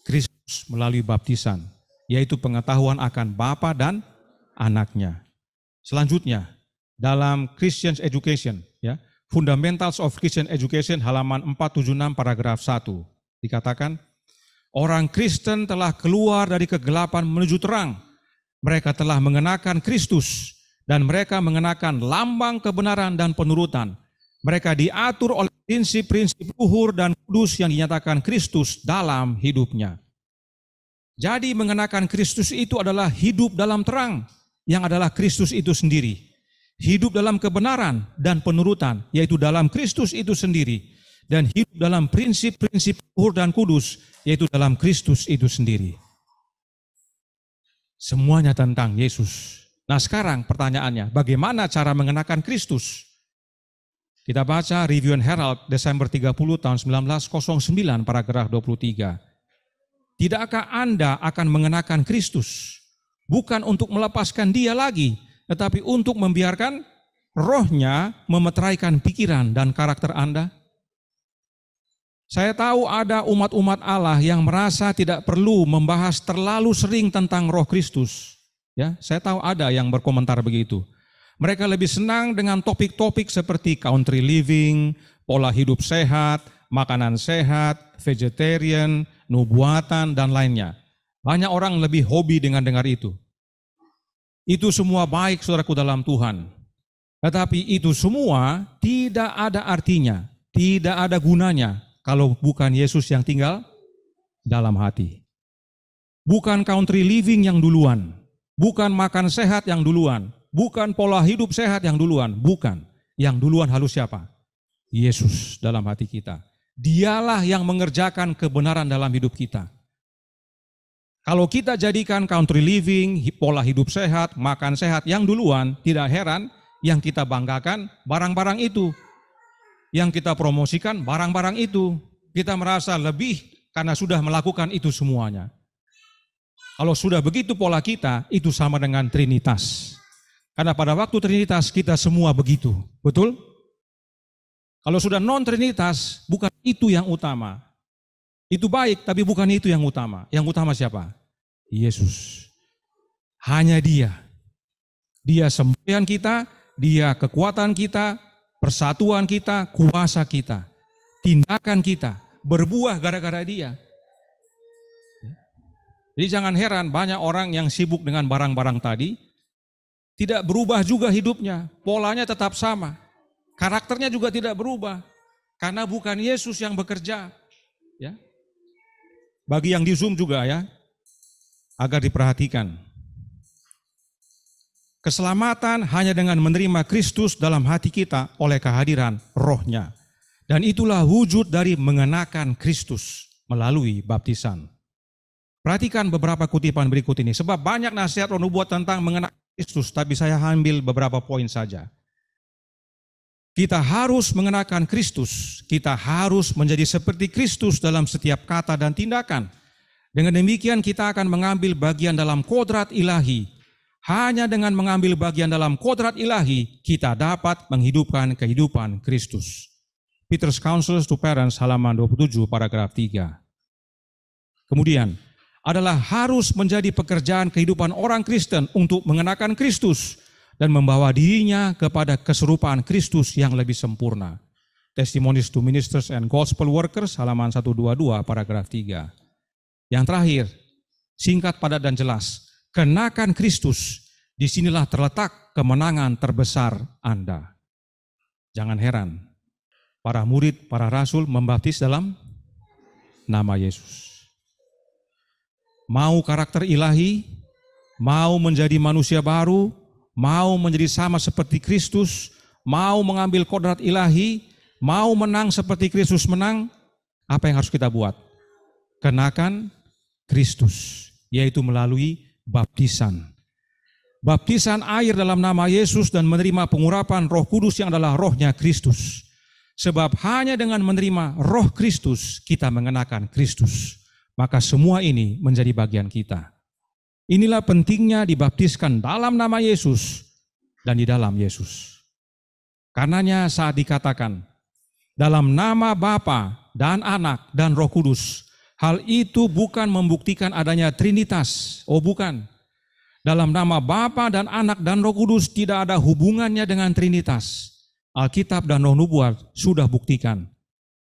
Kristus melalui baptisan, yaitu pengetahuan akan Bapa dan anaknya. Selanjutnya, dalam Christian Education, ya, Fundamentals of Christian Education, halaman 476, paragraf 1, dikatakan, orang Kristen telah keluar dari kegelapan menuju terang. Mereka telah mengenakan Kristus dan mereka mengenakan lambang kebenaran dan penurutan. Mereka diatur oleh prinsip-prinsip luhur dan kudus yang dinyatakan Kristus dalam hidupnya. Jadi mengenakan Kristus itu adalah hidup dalam terang, yang adalah Kristus itu sendiri. Hidup dalam kebenaran dan penurutan, yaitu dalam Kristus itu sendiri. Dan hidup dalam prinsip-prinsip luhur dan kudus, yaitu dalam Kristus itu sendiri. Semuanya tentang Yesus. Nah sekarang pertanyaannya, bagaimana cara mengenakan Kristus? Kita baca Review and Herald Desember 30 tahun 1909 paragraf 23. Tidakkah Anda akan mengenakan Kristus? Bukan untuk melepaskan dia lagi, tetapi untuk membiarkan rohnya memeteraikan pikiran dan karakter Anda? Saya tahu ada umat-umat Allah yang merasa tidak perlu membahas terlalu sering tentang roh Kristus. Ya, saya tahu ada yang berkomentar begitu. Mereka lebih senang dengan topik-topik seperti country living, pola hidup sehat, makanan sehat, vegetarian, nubuatan, dan lainnya. Banyak orang lebih hobi dengan dengar itu. Itu semua baik, saudaraku, dalam Tuhan. Tetapi itu semua tidak ada artinya, tidak ada gunanya kalau bukan Yesus yang tinggal dalam hati. Bukan country living yang duluan, bukan makan sehat yang duluan, bukan pola hidup sehat yang duluan, bukan. Yang duluan harus siapa? Yesus dalam hati kita. Dialah yang mengerjakan kebenaran dalam hidup kita. Kalau kita jadikan country living, pola hidup sehat, makan sehat yang duluan, tidak heran yang kita banggakan barang-barang itu. Yang kita promosikan barang-barang itu. Kita merasa lebih karena sudah melakukan itu semuanya. Kalau sudah begitu pola kita, itu sama dengan Trinitas. Karena pada waktu Trinitas kita semua begitu, betul? Kalau sudah non-Trinitas, bukan itu yang utama. Itu baik, tapi bukan itu yang utama. Yang utama siapa? Yesus. Hanya Dia. Dia semboyan kita, Dia kekuatan kita, persatuan kita, kuasa kita, tindakan kita, berbuah gara-gara Dia. Jadi jangan heran banyak orang yang sibuk dengan barang-barang tadi, tidak berubah juga hidupnya, polanya tetap sama, karakternya juga tidak berubah, karena bukan Yesus yang bekerja. Ya. Bagi yang di Zoom juga ya, agar diperhatikan. Keselamatan hanya dengan menerima Kristus dalam hati kita oleh kehadiran Roh-Nya. Dan itulah wujud dari mengenakan Kristus melalui baptisan. Perhatikan beberapa kutipan berikut ini, sebab banyak nasihat roh nubuat tentang mengenakan Kristus, tapi saya ambil beberapa poin saja. Kita harus mengenakan Kristus, kita harus menjadi seperti Kristus dalam setiap kata dan tindakan. Dengan demikian kita akan mengambil bagian dalam kodrat ilahi. Hanya dengan mengambil bagian dalam kodrat ilahi, kita dapat menghidupkan kehidupan Kristus. Peter's Counsels to Parents halaman 27 paragraf 3. Kemudian, adalah harus menjadi pekerjaan kehidupan orang Kristen untuk mengenakan Kristus dan membawa dirinya kepada keserupaan Kristus yang lebih sempurna. Testimonies to Ministers and Gospel Workers halaman 122 paragraf 3. Yang terakhir, singkat, padat, dan jelas. Kenakan Kristus, disinilah terletak kemenangan terbesar Anda. Jangan heran, para murid, para rasul membaptis dalam nama Yesus. Mau karakter ilahi, mau menjadi manusia baru, mau menjadi sama seperti Kristus, mau mengambil kodrat ilahi, mau menang seperti Kristus menang, apa yang harus kita buat? Kenakan Kristus, yaitu melalui baptisan. Baptisan air dalam nama Yesus dan menerima pengurapan Roh Kudus yang adalah Roh-Nya Kristus. Sebab hanya dengan menerima Roh Kristus kita mengenakan Kristus. Maka semua ini menjadi bagian kita. Inilah pentingnya dibaptiskan dalam nama Yesus dan di dalam Yesus. Karenanya saat dikatakan dalam nama Bapa dan Anak dan Roh Kudus, hal itu bukan membuktikan adanya Trinitas. Oh bukan. Dalam nama Bapa dan Anak dan Roh Kudus tidak ada hubungannya dengan Trinitas. Alkitab dan Roh Nubuat sudah buktikan.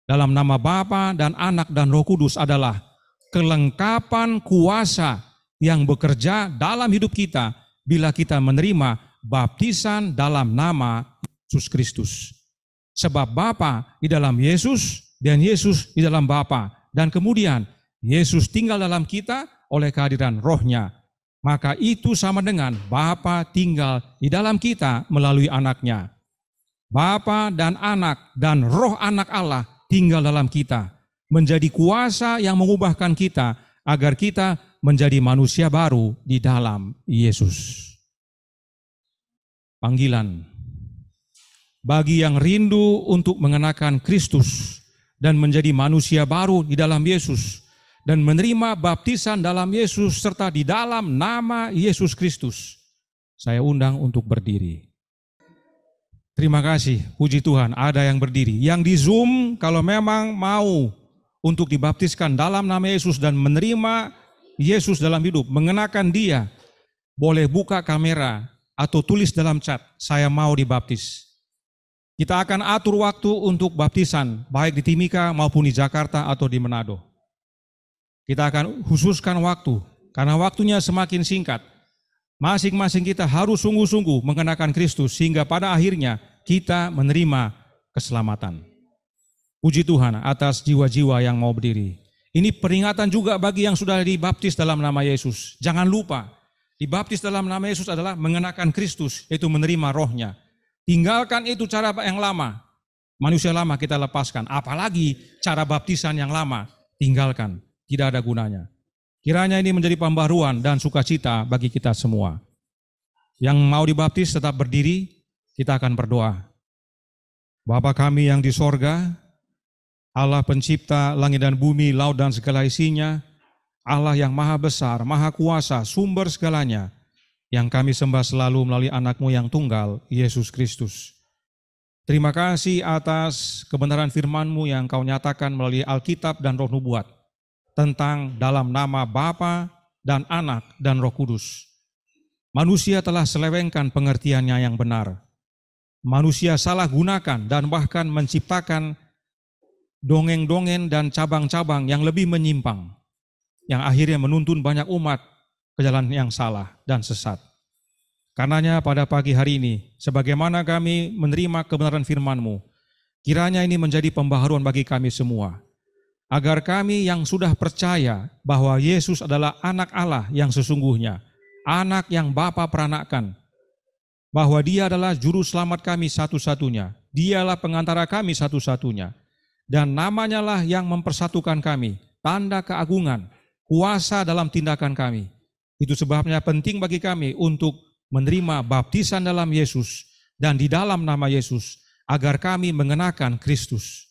Dalam nama Bapa dan Anak dan Roh Kudus adalah kelengkapan kuasa yang bekerja dalam hidup kita bila kita menerima baptisan dalam nama Yesus Kristus. Sebab Bapa di dalam Yesus dan Yesus di dalam Bapa. Dan kemudian Yesus tinggal dalam kita oleh kehadiran Roh-Nya. Maka itu sama dengan Bapa tinggal di dalam kita melalui Anak-Nya. Bapa dan Anak dan Roh Anak Allah tinggal dalam kita, menjadi kuasa yang mengubahkan kita agar kita menjadi manusia baru di dalam Yesus. Panggilan bagi yang rindu untuk mengenakan Kristus dan menjadi manusia baru di dalam Yesus dan menerima baptisan dalam Yesus serta di dalam nama Yesus Kristus. Saya undang untuk berdiri. Terima kasih, puji Tuhan, ada yang berdiri. Yang di Zoom, kalau memang mau untuk dibaptiskan dalam nama Yesus dan menerima Yesus dalam hidup, mengenakan Dia, boleh buka kamera atau tulis dalam chat, saya mau dibaptis. Kita akan atur waktu untuk baptisan, baik di Timika maupun di Jakarta atau di Manado. Kita akan khususkan waktu, karena waktunya semakin singkat. Masing-masing kita harus sungguh-sungguh mengenakan Kristus sehingga pada akhirnya kita menerima keselamatan. Puji Tuhan atas jiwa-jiwa yang mau berdiri. Ini peringatan juga bagi yang sudah dibaptis dalam nama Yesus. Jangan lupa, dibaptis dalam nama Yesus adalah mengenakan Kristus, yaitu menerima Roh-Nya. Tinggalkan itu cara yang lama. Manusia lama kita lepaskan, apalagi cara baptisan yang lama, tinggalkan. Tidak ada gunanya. Kiranya ini menjadi pembaruan dan sukacita bagi kita semua. Yang mau dibaptis tetap berdiri, kita akan berdoa. Bapa kami yang di sorga, Allah pencipta langit dan bumi, laut dan segala isinya, Allah yang maha besar, maha kuasa, sumber segalanya, yang kami sembah selalu melalui anak-Mu yang tunggal, Yesus Kristus. Terima kasih atas kebenaran firman-Mu yang Kau nyatakan melalui Alkitab dan Roh Nubuat, tentang dalam nama Bapa dan Anak dan Roh Kudus. Manusia telah selewengkan pengertiannya yang benar. Manusia salah gunakan dan bahkan menciptakan dongeng-dongeng dan cabang-cabang yang lebih menyimpang, yang akhirnya menuntun banyak umat ke jalan yang salah dan sesat. Karenanya pada pagi hari ini, sebagaimana kami menerima kebenaran firman-Mu, kiranya ini menjadi pembaharuan bagi kami semua, agar kami yang sudah percaya bahwa Yesus adalah anak Allah yang sesungguhnya, anak yang Bapa peranakan, bahwa Dia adalah juru selamat kami satu-satunya. Dialah pengantara kami satu-satunya. Dan namanya lah yang mempersatukan kami, tanda keagungan, kuasa dalam tindakan kami. Itu sebabnya penting bagi kami untuk menerima baptisan dalam Yesus dan di dalam nama Yesus, agar kami mengenakan Kristus.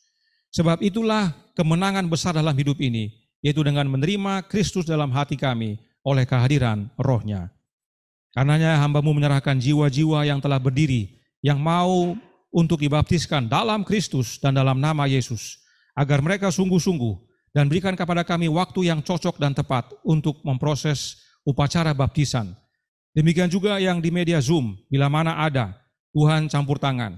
Sebab itulah kemenangan besar dalam hidup ini, yaitu dengan menerima Kristus dalam hati kami oleh kehadiran Roh-Nya. Karenanya hamba-Mu menyerahkan jiwa-jiwa yang telah berdiri, yang mau untuk dibaptiskan dalam Kristus dan dalam nama Yesus, agar mereka sungguh-sungguh dan berikan kepada kami waktu yang cocok dan tepat untuk memproses upacara baptisan. Demikian juga yang di media Zoom, bila mana ada, Tuhan campur tangan.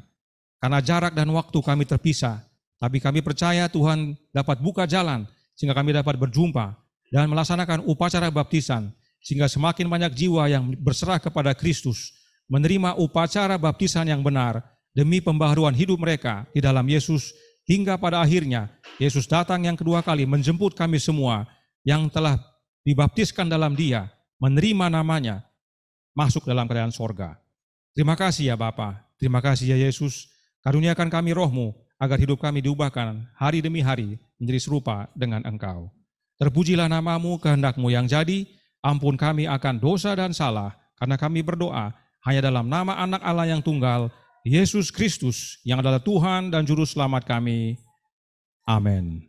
Karena jarak dan waktu kami terpisah, tapi kami percaya Tuhan dapat buka jalan sehingga kami dapat berjumpa dan melaksanakan upacara baptisan, sehingga semakin banyak jiwa yang berserah kepada Kristus, menerima upacara baptisan yang benar demi pembaharuan hidup mereka di dalam Yesus, hingga pada akhirnya Yesus datang yang kedua kali menjemput kami semua yang telah dibaptiskan dalam Dia, menerima namanya, masuk dalam kerajaan sorga. Terima kasih ya Bapa, terima kasih ya Yesus, karuniakan kami Roh-Mu, agar hidup kami diubahkan hari demi hari menjadi serupa dengan Engkau. Terpujilah nama-Mu, kehendak-Mu yang jadi, ampun kami akan dosa dan salah, karena kami berdoa hanya dalam nama Anak Allah yang tunggal, Yesus Kristus, yang adalah Tuhan dan Juru Selamat kami. Amin.